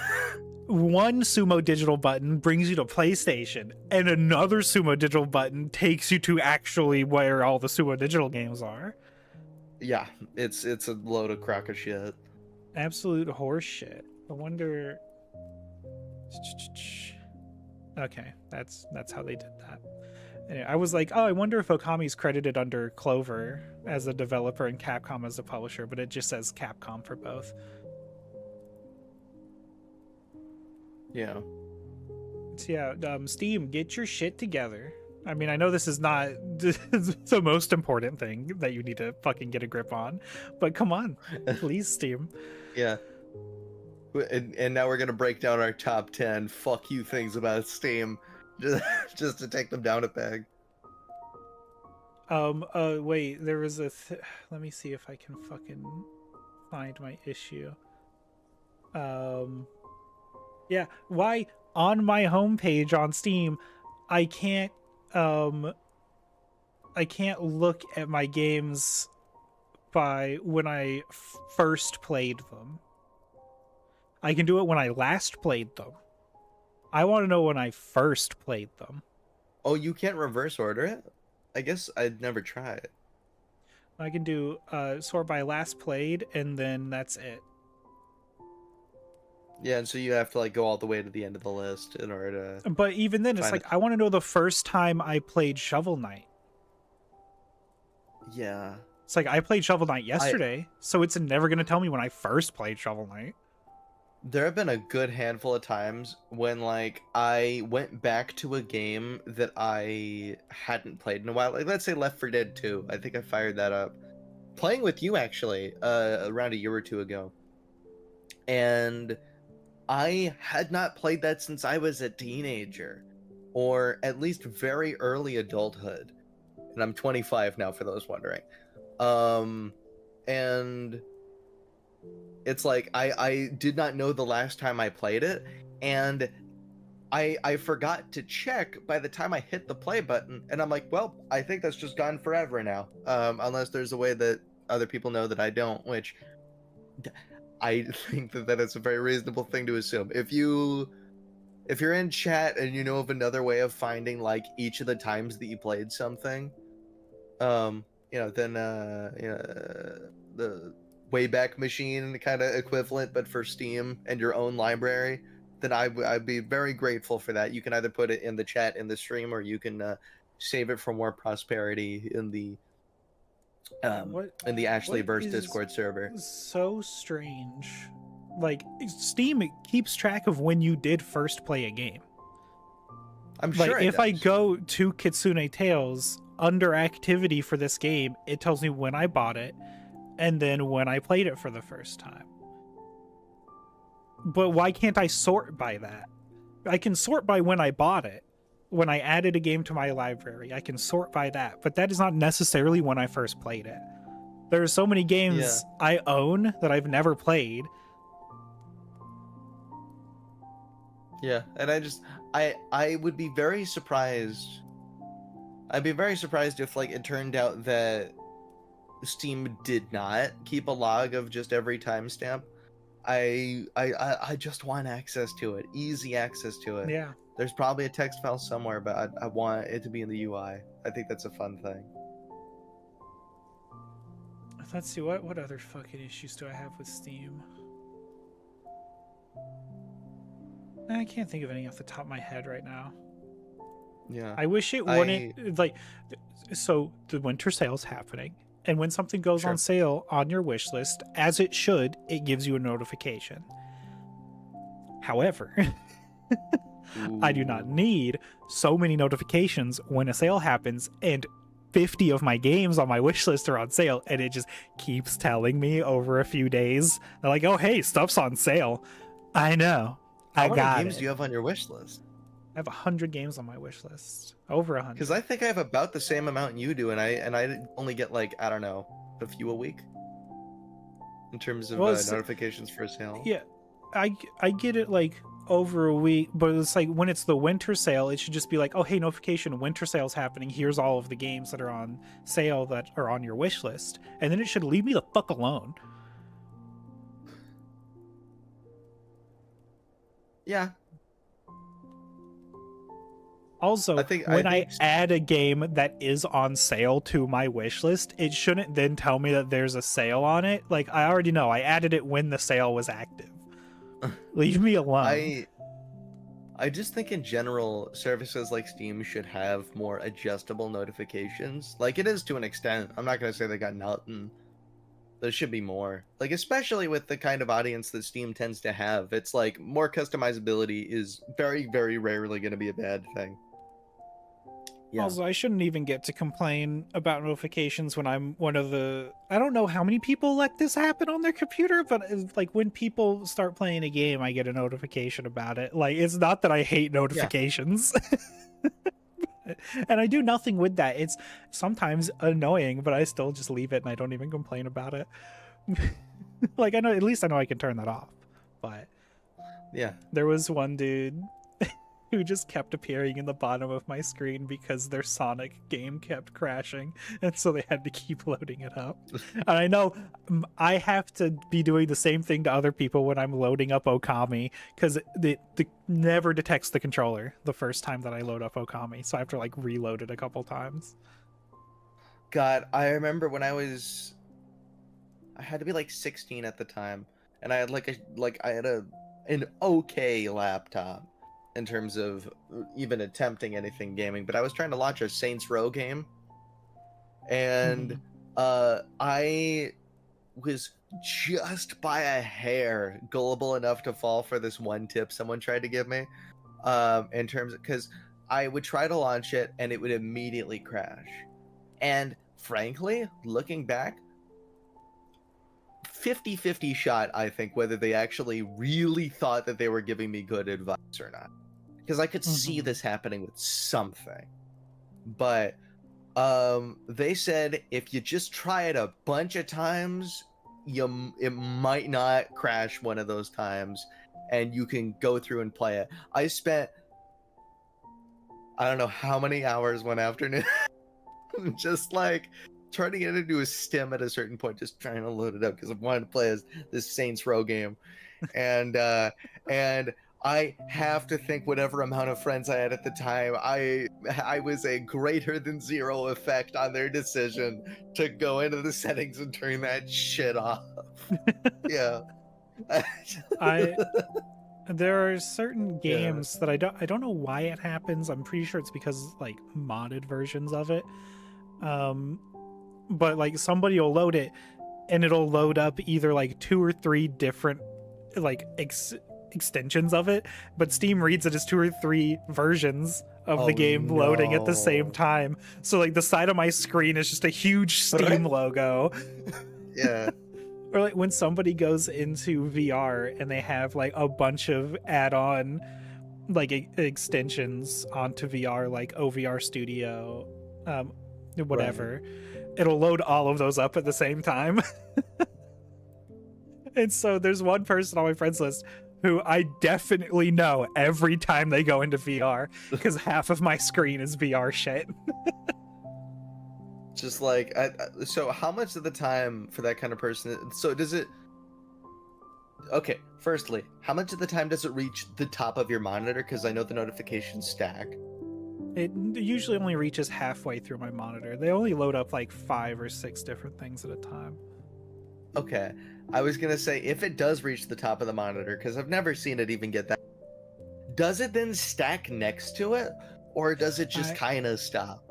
one Sumo Digital button brings you to PlayStation, and another Sumo Digital button takes you to actually where all the Sumo Digital games are. Yeah, it's a load of crock of shit. Absolute horseshit. I wonder. Okay, that's how they did that. Anyway, I was like, oh, I wonder if Okami's credited under Clover as a developer and Capcom as a publisher, but it just says Capcom for both. Yeah. So yeah, Steam, get your shit together. I mean, I know this is not the most important thing that you need to fucking get a grip on, but come on, please, Steam. Yeah. And now we're gonna break down our top 10 fuck you things about Steam, just to take them down a peg. Wait, there was a. Let me see if I can fucking find my issue. Yeah, why on my homepage on Steam, I can't look at my games by when I first played them. I can do it when I last played them. I want to know when I first played them. Oh, you can't reverse order it? I guess I'd never tried. I can do sort by last played, and then that's it. Yeah, and so you have to like go all the way to the end of the list in order to. But even then, it's find like I want to know the first time I played Shovel Knight. Yeah. It's like I played Shovel Knight yesterday, so it's never going to tell me when I first played Shovel Knight. There have been a good handful of times when like I went back to a game that I hadn't played in a while. Like let's say Left 4 Dead 2. I think I fired that up. Playing with you actually, around a year or two ago. And I had not played that since I was a teenager, or at least very early adulthood. And I'm 25 now, for those wondering. And it's like I did not know the last time I played it, and I forgot to check by the time I hit the play button, and I'm like, well, I think that's just gone forever now, unless there's a way that other people know that I don't, which I think that is a very reasonable thing to assume. If you're in chat and you know of another way of finding like each of the times that you played something, then the Wayback Machine kind of equivalent, but for Steam and your own library, then I'd be very grateful for that. You can either put it in the chat in the stream, or you can save it for more prosperity in the Ashley Burst Discord server. So strange. Like Steam keeps track of when you did first play a game. I'm like sure if I go to Kitsune Tales under activity for this game, it tells me when I bought it and then when I played it for the first time. But why can't I sort by that? I can sort by when I bought it. When I added a game to my library, I can sort by that, but that is not necessarily when I first played it. There are so many games I own that I've never played. Yeah, and I would be very surprised. I'd be very surprised if like it turned out that Steam did not keep a log of just every timestamp. I just want access to it, easy access to it. Yeah. There's probably a text file somewhere, but I want it to be in the UI. I think that's a fun thing. Let's see, what other fucking issues do I have with Steam? I can't think of any off the top of my head right now. Yeah. I wish it wouldn't like. So the winter sale's happening, and when something goes Sure. on sale on your wish list, as it should, it gives you a notification. However, I do not need so many notifications when a sale happens, and 50 of my games on my wish list are on sale, and it just keeps telling me over a few days. They're like, oh, hey, stuff's on sale. I know. How many games do you have on your wish list? I have 100 games on my wish list. Over 100. Because I think I have about the same amount you do, and I only get like, I don't know, a few a week in terms of notifications for a sale. Yeah, I get it like over a week, but it's like when it's the winter sale, it should just be like, oh, hey, notification, winter sale's happening. Here's all of the games that are on sale that are on your wish list. And then it should leave me the fuck alone. Yeah. Also, when I add a game that is on sale to my wish list, it shouldn't then tell me that there's a sale on it. Like, I already know. I added it when the sale was active. Leave me alone. I just think in general, services like Steam should have more adjustable notifications. Like, it is to an extent. I'm not going to say they got nothing. There should be more. Like, especially with the kind of audience that Steam tends to have. It's like, more customizability is very, very rarely going to be a bad thing. Yeah. Also, I shouldn't even get to complain about notifications when I'm one of the... I don't know how many people let this happen on their computer, but like when people start playing a game, I get a notification about it. Like, it's not that I hate notifications. Yeah. And I do nothing with that. It's sometimes annoying, but I still just leave it and I don't even complain about it. Like, I know, at least I know I can turn that off. But yeah, there was one dude who just kept appearing in the bottom of my screen because their Sonic game kept crashing, and so they had to keep loading it up. And I know I have to be doing the same thing to other people when I'm loading up Okami, because it never detects the controller the first time that I load up Okami, so I have to like reload it a couple times. God, I remember when I had to be like 16 at the time, and I had an okay laptop in terms of even attempting anything gaming, but I was trying to launch a Saints Row game, and I was just by a hair gullible enough to fall for this one tip someone tried to give me, in terms of, because I would try to launch it and it would immediately crash. And frankly, looking back, 50-50 shot, I think, whether they actually really thought that they were giving me good advice or not. Because I could see this happening with something. But they said if you just try it a bunch of times, it might not crash one of those times, and you can go through and play it. I spent, I don't know how many hours one afternoon just like trying to get into a stim at a certain point, just trying to load it up because I wanted to play this Saints Row game. And I have to think whatever amount of friends I had at the time, I was a greater than zero effect on their decision to go into the settings and turn that shit off. Yeah. There are certain games that I don't know why it happens. I'm pretty sure it's because like modded versions of it. But like somebody will load it and it'll load up either like 2 or 3 different like extensions of it, but Steam reads it as 2 or 3 versions of the game loading at the same time. So like the side of my screen is just a huge Steam logo. Yeah. Or like when somebody goes into VR and they have like a bunch of add-on like extensions onto VR, like OVR Studio, whatever, it'll load all of those up at the same time. And so there's one person on my friends list who I definitely know every time they go into VR, because half of my screen is VR shit. Just like, so how much of the time for that kind of person, so does it, Okay, firstly, how much of the time does it reach the top of your monitor? Because I know the notifications stack. It usually only reaches halfway through my monitor. They only load up like 5 or 6 different things at a time. Okay, I was gonna say, if it does reach the top of the monitor, because I've never seen it even get that, does it then stack next to it? Or does it just I kind of stop?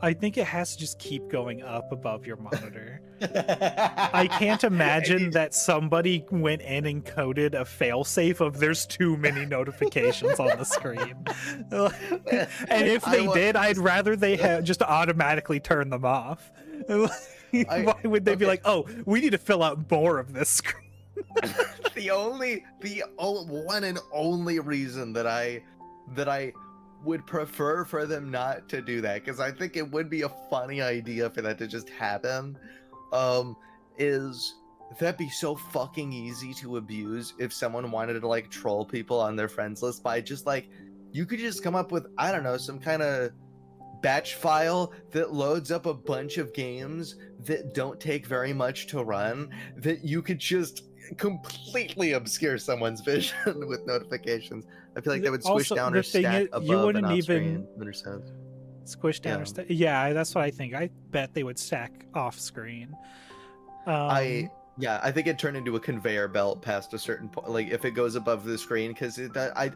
I think it has to just keep going up above your monitor. I can't And imagine that somebody went in and coded a failsafe of there's too many notifications on the screen. And if they did, I'd rather they had just automatically turn them off. Why would they be okay. like, oh, we need to fill out more of this screen? the one and only reason that I would prefer for them not to do that, because I think it would be a funny idea for that to just happen, is that'd be so fucking easy to abuse if someone wanted to like troll people on their friends list by just like, you could just come up with, I don't know, some kind of batch file that loads up a bunch of games that don't take very much to run, that you could just completely obscure someone's vision with notifications. I feel like that would squish Also, down the or thing stack is, you above and wouldn't off even screen. Understand? squish down or yeah, that's what I think. I bet they would stack off screen. I think it turned into a conveyor belt past a certain point. Like if it goes above the screen, because I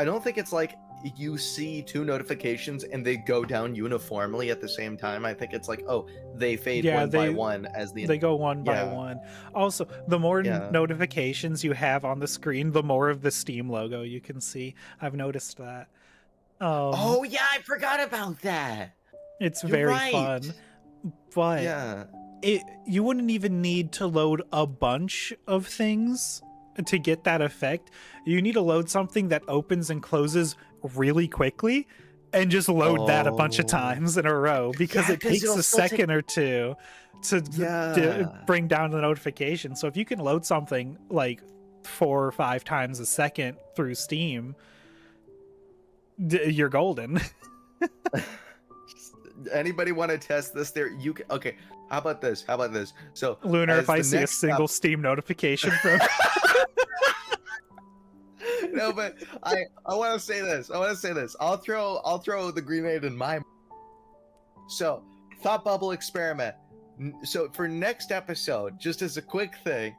don't think it's like you see two notifications and they go down uniformly at the same time. I think it's like, oh, they fade one by one as they go one by one. Also, the more notifications you have on the screen, the more of the Steam logo you can see. I've noticed that. Oh yeah, I forgot about that. It's very fun, but you wouldn't even need to load a bunch of things to get that effect. You need to load something that opens and closes really quickly and just load that a bunch of times in a row, because it takes a second or two to bring down the notification. So if you can load something like 4 or 5 times a second through Steam, you're golden. Anybody want to test this there? You can. Okay, how about this? So Lunar, if I see a single Steam notification from no, but I want to say this. I'll throw the grenade in my. So, thought bubble experiment. So for next episode, just as a quick thing,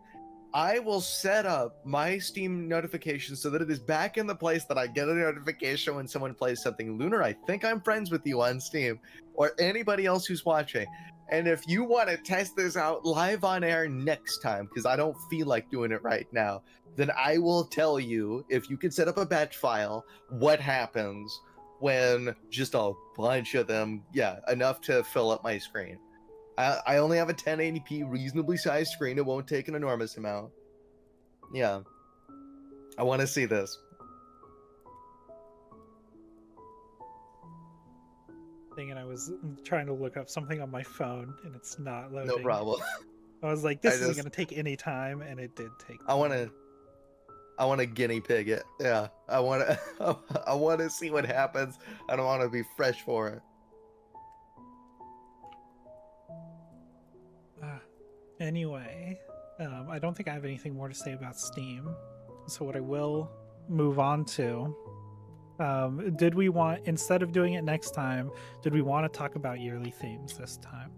I will set up my Steam notifications so that it is back in the place that I get a notification when someone plays something. Lunar, I think I'm friends with you on Steam, or anybody else who's watching. And if you want to test this out live on air next time, because I don't feel like doing it right now, then I will tell you, if you can set up a batch file, what happens when just a bunch of them, enough to fill up my screen. I only have a 1080p reasonably sized screen. It won't take an enormous amount. Yeah. I want to see this. And I was trying to look up something on my phone and it's not loading. No problem. I was like, this isn't going to take any time, and it did take time. I want to guinea pig it. Yeah. I want to see what happens. I don't want to be fresh for it. Anyway, I don't think I have anything more to say about Steam. So what I will move on to, did we want, instead of doing it next time, did we want to talk about yearly themes this time?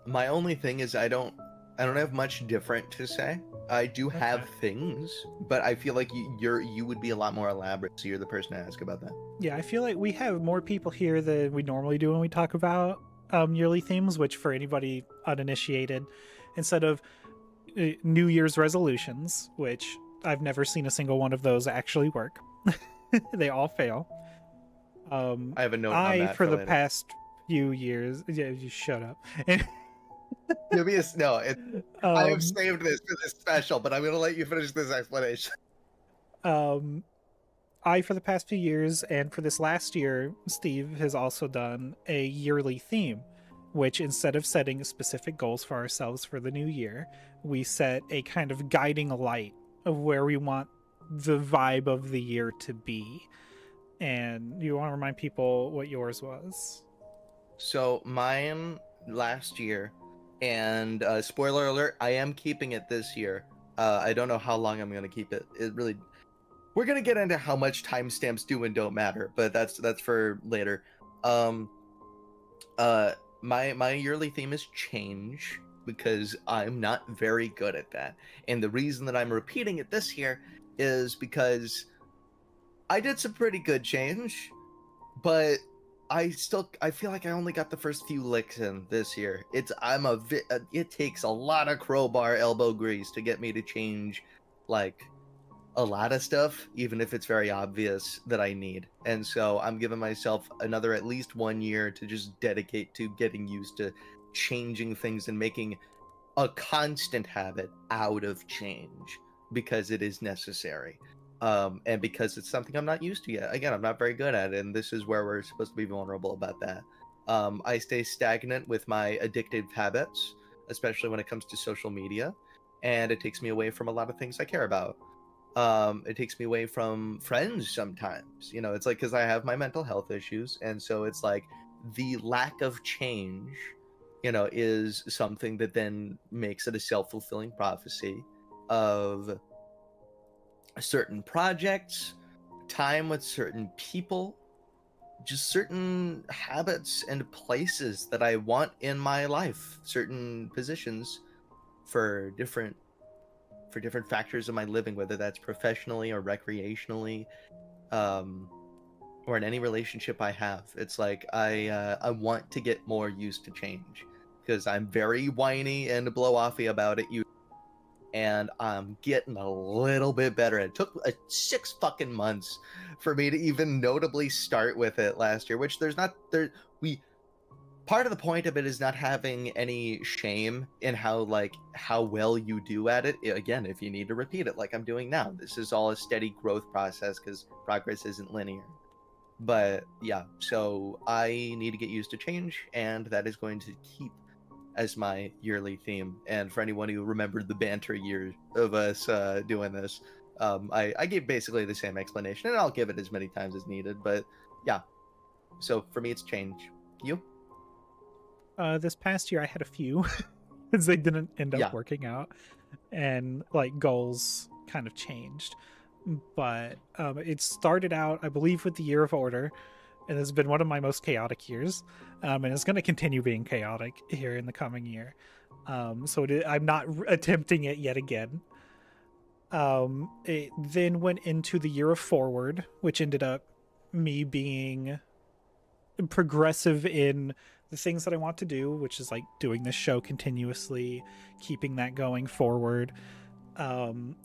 My only thing is I don't have much different to say. I do have things, but I feel like you would be a lot more elaborate, so you're the person to ask about that. Yeah, I feel like we have more people here than we normally do when we talk about yearly themes, which for anybody uninitiated, instead of New Year's resolutions, which I've never seen a single one of those actually work. They all fail. I have a note on that for the past few years. Yeah, you shut up. Give me I have saved this for this special, but I'm gonna let you finish this explanation. For the past few years, and for this last year, Steve has also done a yearly theme, which instead of setting specific goals for ourselves for the new year, we set a kind of guiding light of where we want the vibe of the year to be. And you want to remind people what yours was? So mine last year And spoiler alert, I am keeping it this year. I don't know how long I'm gonna keep it. It really, we're gonna get into how much timestamps do and don't matter, but that's for later. Um, my yearly theme is change because I'm not very good at that, and the reason that I'm repeating it this year is because I did some pretty good change, but I feel like I only got the first few licks in this year. It takes a lot of crowbar elbow grease to get me to change like a lot of stuff, even if it's very obvious that I need. And so I'm giving myself another at least 1 year to just dedicate to getting used to changing things and making a constant habit out of change because it is necessary. And because it's something I'm not used to yet. Again, I'm not very good at it, and this is where we're supposed to be vulnerable about that. I stay stagnant with my addictive habits, especially when it comes to social media, and it takes me away from a lot of things I care about. It takes me away from friends sometimes. You know, it's like because I have my mental health issues, and so it's like the lack of change, you know, is something that then makes it a self-fulfilling prophecy of certain projects, time with certain people, just certain habits and places that I want in my life, certain positions for different factors of my living, whether that's professionally or recreationally, um, or in any relationship I have. It's like I want to get more used to change because I'm very whiny and blow offy about it. And I'm getting a little bit better. It took 6 fucking months for me to even notably start with it last year, which there's not there we part of the point of it is not having any shame in how well you do at it. Again, if you need to repeat it like I'm doing now, this is all a steady growth process because progress isn't linear. But yeah, so I need to get used to change, and that is going to keep as my yearly theme. And for anyone who remembered the banter years of us doing this, I gave basically the same explanation, and I'll give it as many times as needed. But yeah, so for me, it's change. You? This past year I had a few because they didn't end up Yeah. working out, and like goals kind of changed. But it started out, I believe, with the Year of Order, and it's been one of my most chaotic years, and it's going to continue being chaotic here in the coming year. I'm not attempting it yet again. It then went into the Year of Forward, which ended up me being progressive in the things that I want to do, which is like doing this show continuously, keeping that going forward,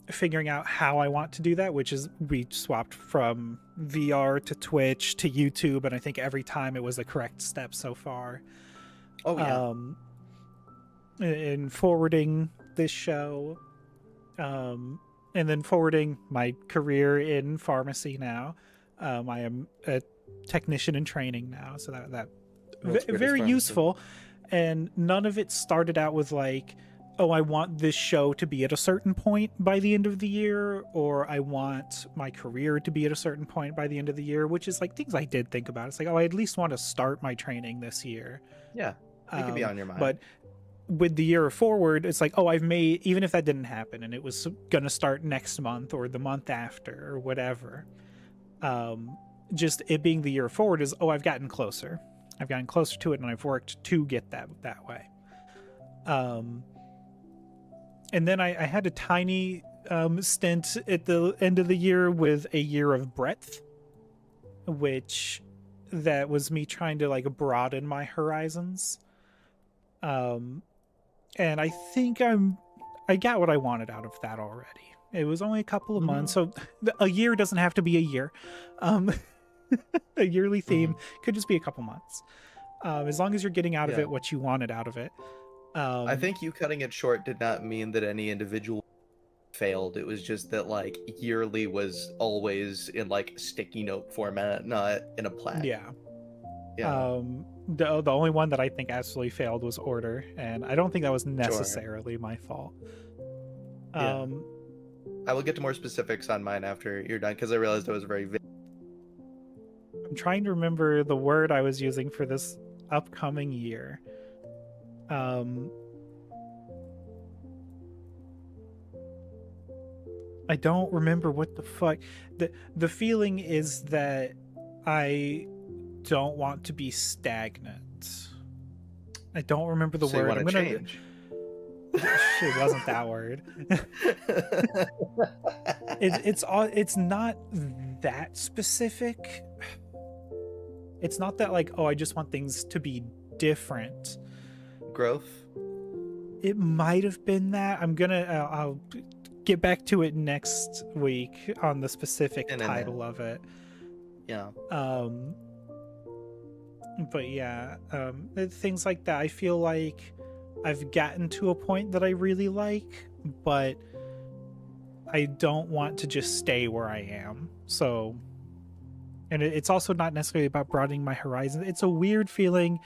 figuring out how I want to do that, which is we swapped from VR to Twitch to YouTube, and I think every time it was the correct step so far. Oh yeah. In forwarding this show, and then forwarding my career in pharmacy now. I am a technician in training now, so that very useful. And none of it started out with like, oh, I want this show to be at a certain point by the end of the year, or I want my career to be at a certain point by the end of the year, which is like things I did think about. It's like, oh, I at least want to start my training this year. Yeah, it could be on your mind. But with the Year forward, it's like, oh, I've made, even if that didn't happen and it was going to start next month or the month after or whatever, just it being the Year forward is, oh, I've gotten closer. I've gotten closer to it, and I've worked to get that way. And then I had a tiny stint at the end of the year with a Year of Breadth, which that was me trying to like broaden my horizons. And I think I got what I wanted out of that already. It was only a couple of months, so a year doesn't have to be a year. A yearly theme could just be a couple months. As long as you're getting out of it what you wanted out of it. I think you cutting it short did not mean that any individual failed. It was just that like yearly was always in like sticky note format, not in a plaque. Yeah. Yeah. The only one that I think absolutely failed was Order, and I don't think that was necessarily my fault. Yeah. I will get to more specifics on mine after you're done, because I realized I was very vague. I'm trying to remember the word I was using for this upcoming year. I don't remember what the fuck. The feeling is that I don't want to be stagnant. I don't remember the So you word. want I'm to gonna. change. It wasn't that word. It's not that specific. It's not that like, oh, I just want things to be different. Growth. It might have been that. I'll get back to it next week on the specific And in title that. of it. Yeah. But yeah, things like that. I feel like I've gotten to a point that I really like, but I don't want to just stay where I am. So, and it's also not necessarily about broadening my horizons. It's a weird feeling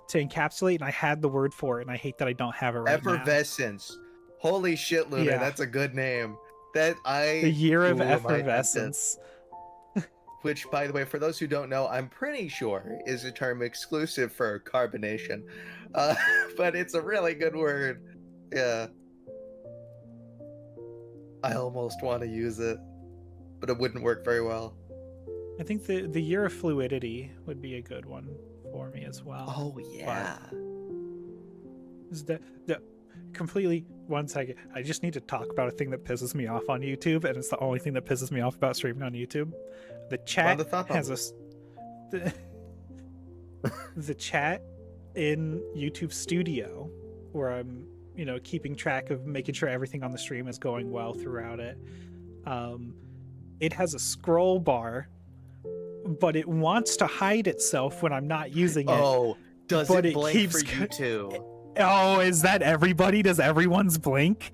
to encapsulate, and I had the word for it, and I hate that I don't have it right now. Effervescence. Holy shit, Lunar. Yeah. That's a good name. That The year of Ooh, might have to. effervescence. Which, by the way, for those who don't know, I'm pretty sure is a term exclusive for carbonation. Uh, but it's a really good word. Yeah. I almost want to use it, but it wouldn't work very well. I think the year of fluidity would be a good one for me as well. Oh, yeah. The completely, one second. I just need to talk about a thing that pisses me off on YouTube, and it's the only thing that pisses me off about streaming on YouTube. The chat has the chat in YouTube Studio, where I'm, keeping track of making sure everything on the stream is going well throughout it. It has a scroll bar, but it wants to hide itself when I'm not using it. Oh, does but it blink keeps for you too? Oh, is that everybody? Does everyone's blink?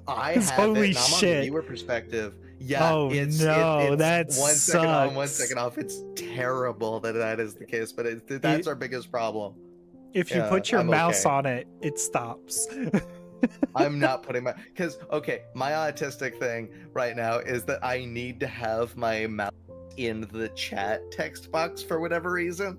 I have Holy it, and I'm on the shit. viewer perspective. Yeah, Oh it's no, that one second on, one sucks. second off. It's terrible that is the case, but that's our biggest problem. If you put your mouse on it, it stops. I'm not putting because my autistic thing right now is that I need to have my mouse in the chat text box for whatever reason.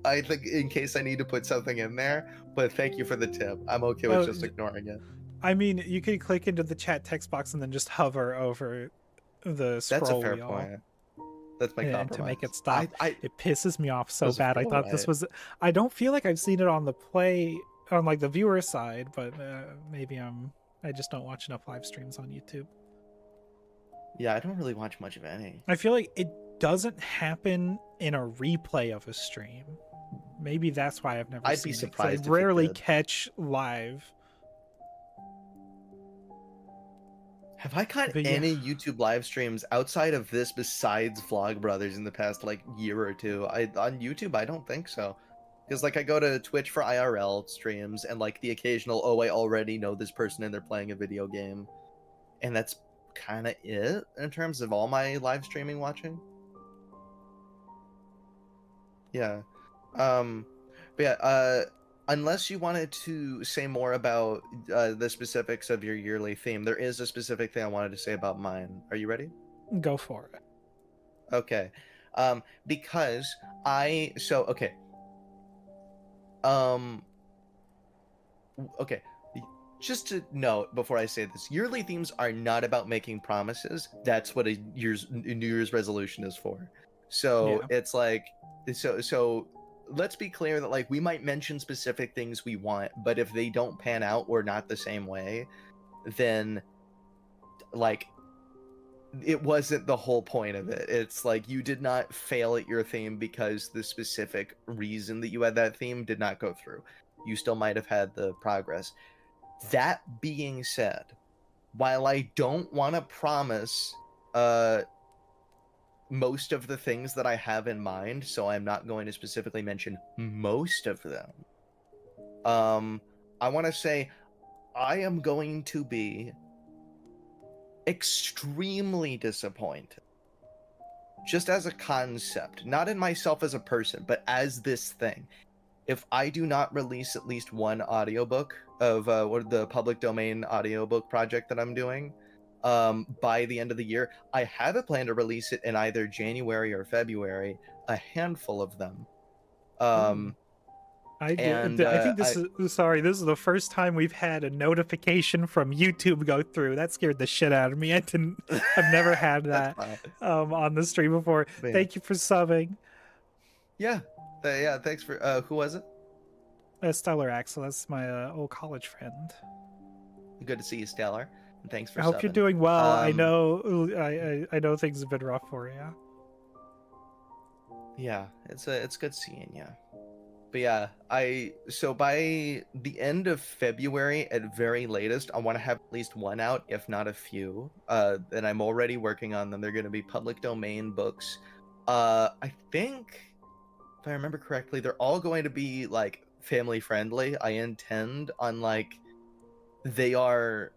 I think in case I need to put something in there, but thank you for the tip. I'm okay with just ignoring it. I mean, you can click into the chat text box and then just hover over the scroll That's a fair wheel. Point. That's my compromise. To make it stop. It pisses me off so bad. I thought this was. I don't feel like I've seen it on the viewer side, but maybe I just don't watch enough live streams on YouTube. Yeah, I don't really watch much of any. I feel like it doesn't happen in a replay of a stream. Maybe that's why I've never. I'd be surprised. I rarely catch live. Have I caught any YouTube live streams outside of this besides Vlogbrothers in the past year or two? On YouTube, I don't think so. Because I go to Twitch for IRL streams and the occasional, oh, I already know this person and they're playing a video game. And that's kind of it in terms of all my live streaming watching. Yeah. But yeah, unless you wanted to say more about the specifics of your yearly theme, there is a specific thing I wanted to say about mine. Are you ready? Go for it. Okay. Because okay. Just to note before I say this, yearly themes are not about making promises. That's what a New Year's resolution is for. So it's so let's be clear that we might mention specific things we want, but if they don't pan out or not the same way, then it wasn't the whole point of it. It's you did not fail at your theme because the specific reason that you had that theme did not go through. You still might have had the progress. That being said, while I don't want to promise most of the things that I have in mind, so I'm not going to specifically mention most of them, I want to say I am going to be extremely disappointed. Just as a concept, not in myself as a person, but as this thing. If I do not release at least one audiobook of the public domain audiobook project that I'm doing by the end of the year, I have a plan to release it in either January or February, a handful of them. And I think this I is sorry. This is the first time we've had a notification from YouTube go through. That scared the shit out of me. I've never had that's that fine. on the stream before. But yeah, Thank you for subbing, yeah, yeah. Thanks for who was it? Stellar Axel. That's my old college friend. Good to see you, Stellar, and thanks for I hope you're subbing. doing well. I Um, know I know things have been rough for you. yeah, it's good seeing you. But yeah, so by the end of February at very latest, I want to have at least one out, if not a few. And I'm already working on them. They're going to be public domain books. I think if I remember correctly, they're all going to be like family friendly. I intend on like they are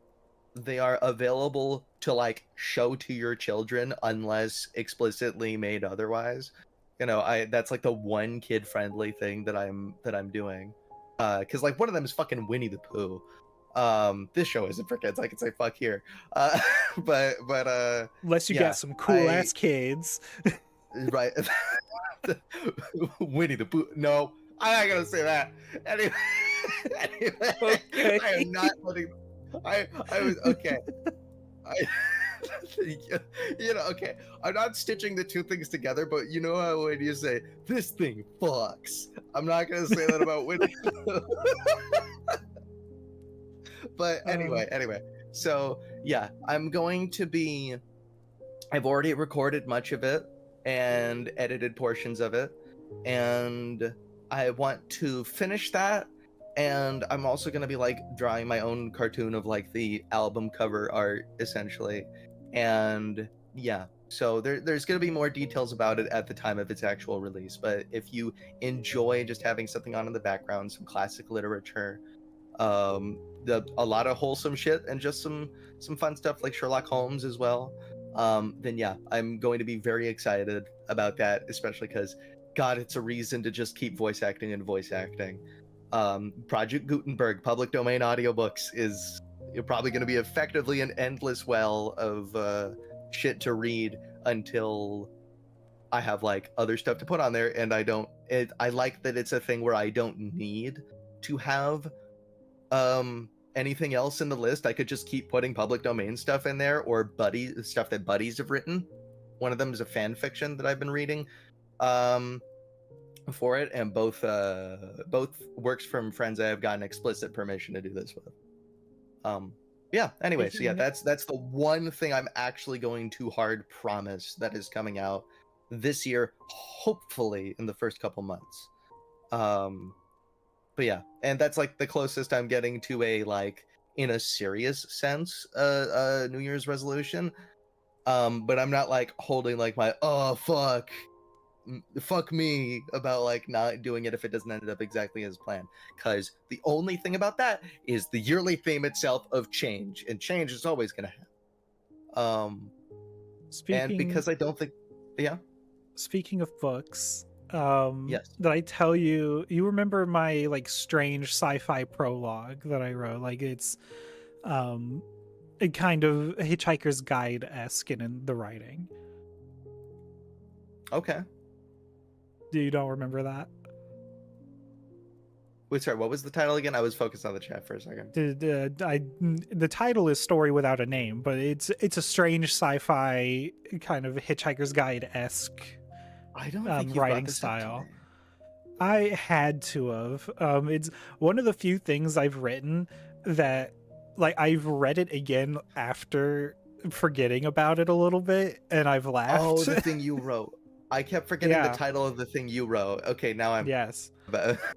available to like show to your children unless explicitly made otherwise. You know, I that's like the one kid friendly thing that I'm doing. Cuz like one of them is fucking Winnie the Pooh. This show isn't for kids. I can say fuck here. But Unless you yeah, got some cool I ass kids. right. Winnie the Pooh. No, I'm not gonna say that. Anyway, anyway, Okay. I am not letting. I was okay. I, okay. I'm not stitching the two things together, but you know how when you say this thing fucks, I'm not gonna say that about Winnie. But anyway. So yeah, I'm going to be. I've already recorded much of it and edited portions of it, and I want to finish that. And I'm also going to be like drawing my own cartoon of like the album cover art essentially. And yeah, so there's going to be more details about it at the time of its actual release. But if you enjoy just having something on in the background, some classic literature, a lot of wholesome shit and just some fun stuff like Sherlock Holmes as well, then yeah, I'm going to be very excited about that, especially because God, it's a reason to just keep voice acting and voice acting. Project Gutenberg public domain audiobooks is probably going to be effectively an endless well of shit to read until I have like other stuff to put on there, and I like that it's a thing where I don't need to have anything else in the list. I could just keep putting public domain stuff in there or stuff that buddies have written. One of them is a fan fiction that I've been reading for it, and both works from friends I have gotten explicit permission to do this with. Yeah, anyway, so yeah, that's the one thing I'm actually going to hard promise that is coming out this year, hopefully in the first couple months. But yeah, and that's like the closest I'm getting to a like in a serious sense New Year's resolution. But I'm not like holding like my fuck me about like not doing it if it doesn't end up exactly as planned, because the only thing about that is the yearly theme itself of change, and change is always gonna happen. And because I don't think Speaking of books, yes, did I tell you remember my like strange sci-fi prologue that I wrote? Like it's a kind of Hitchhiker's Guide-esque in the writing. okay. You don't remember that? Wait, sorry, what was the title again? I was focused on the chat for a second. The title is Story Without a Name, but it's a strange sci-fi kind of Hitchhiker's Guide-esque I don't think you writing brought this style. up to me. I had to have. It's one of the few things I've written that, like, I've read it again after forgetting about it a little bit, and I've laughed. Oh, the thing you wrote. I kept forgetting the title of the thing you wrote. Okay, now I'm. Yes.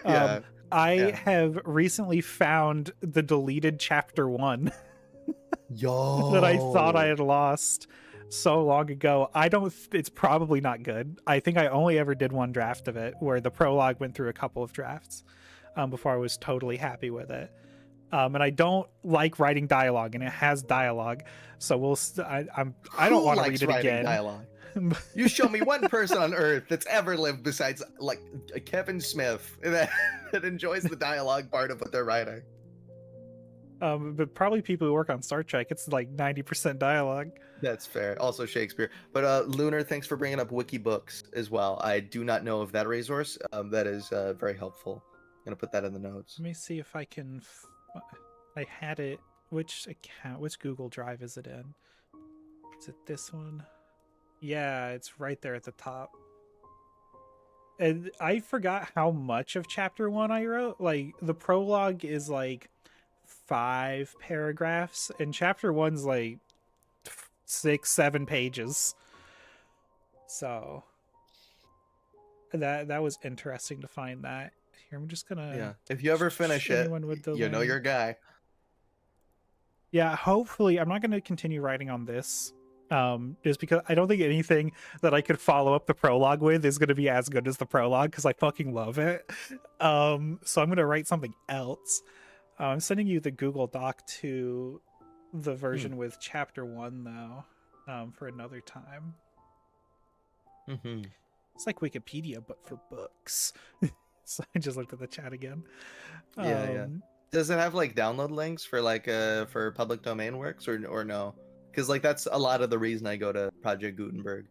Yeah. I have recently found the deleted chapter 1 Yo. that I thought I had lost so long ago. It's probably not good. I think I only ever did one draft of it, where the prologue went through a couple of drafts before I was totally happy with it. And I don't like writing dialogue, and it has dialogue, so I don't want to read it again. Dialogue? You show me one person on Earth that's ever lived besides like Kevin Smith that enjoys the dialogue part of what they're writing. But probably people who work on Star Trek, it's like 90% dialogue. That's fair. Also Shakespeare. But Lunar, thanks for bringing up Wikibooks as well. I do not know of that resource. That is very helpful. Gonna put that in the notes. Let me see if I can. I had it. Which account? Which Google Drive is it in? Is it this one? Yeah, it's right there at the top. And I forgot how much of chapter 1 I wrote. Like, the prologue is like 5 paragraphs, and chapter 1's like 6-7 pages. So that was interesting to find that. Here, I'm just gonna. Yeah. If you ever finish it, with the you know your guy. Yeah, hopefully I'm not going to continue writing on this. Just because I don't think anything that I could follow up the prologue with is going to be as good as the prologue, because I fucking love it. So I'm going to write something else. I'm sending you the Google Doc to the version with chapter 1 though, for another time. It's like Wikipedia but for books. So I just looked at the chat again. Yeah. Does it have like download links for like for public domain works or no? Because like that's a lot of the reason I go to Project Gutenberg.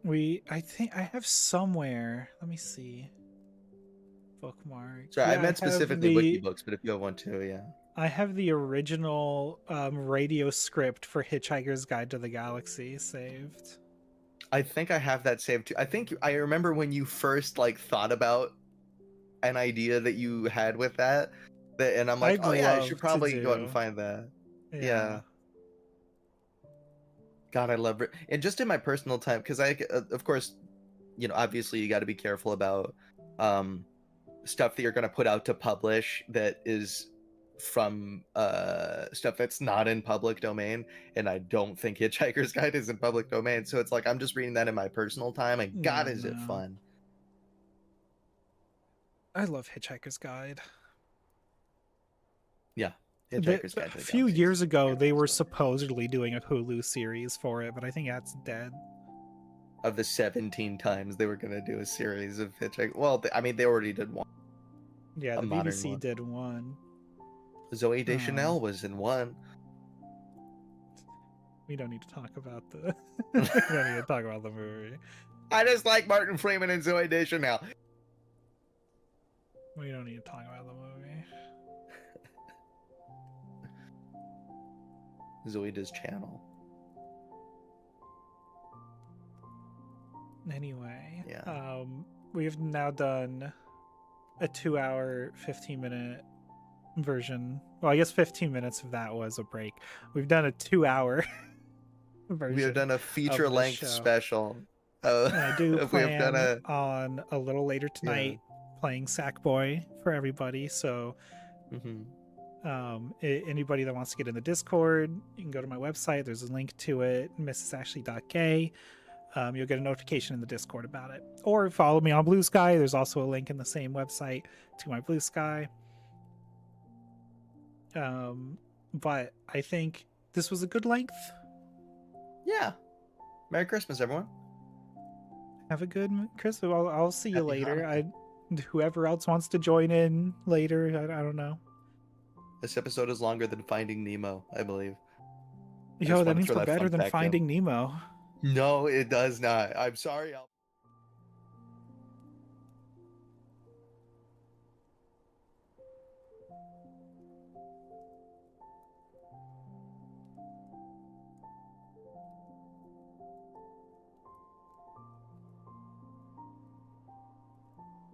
I think I have somewhere. Let me see. Bookmark. Sorry, Yeah, I meant specifically Wikibooks, but if you have one too, yeah. I have the original radio script for Hitchhiker's Guide to the Galaxy saved. I think I have that saved too. I think I remember when you first like thought about an idea that you had with that, and I'm like, oh yeah, I should probably go out and find that. Yeah. God, I love it. And just in my personal time, because I, of course, you know, obviously you got to be careful about stuff that you're going to put out to publish that is from stuff that's not in public domain. And I don't think Hitchhiker's Guide is in public domain. So it's like I'm just reading that in my personal time, and God, is it fun. I love Hitchhiker's Guide. Yeah. A few years ago, they were supposedly doing a Hulu series for it, but I think that's dead. Of the 17 times they were going to do a series of Hitchhiker. Well, I mean, they already did one. Yeah, the BBC did one. Zoe Deschanel was in one. We don't need to talk about the. We don't need to talk about the movie. I just like Martin Freeman and Zoe Deschanel. We don't need to talk about the movie. Zoe does channel. Anyway, we have now done a 2-hour, 15-minute version. Well, I guess 15 minutes of that was a break. We've done a 2-hour version. We have done a feature-length special. I do plan on a little later tonight playing Sackboy for everybody. So, anybody that wants to get in the Discord, you can go to my website. There's a link to it, mrsashley.k. You'll get a notification in the Discord about it. Or follow me on Blue Sky. There's also a link in the same website to my Blue Sky. But I think this was a good length. Yeah. Merry Christmas, everyone. Have a good Christmas. I'll see you later. Whoever else wants to join in later, I don't know. This episode is longer than Finding Nemo, I believe. Yo, that means we're better than Finding Nemo. No, it does not. I'm sorry.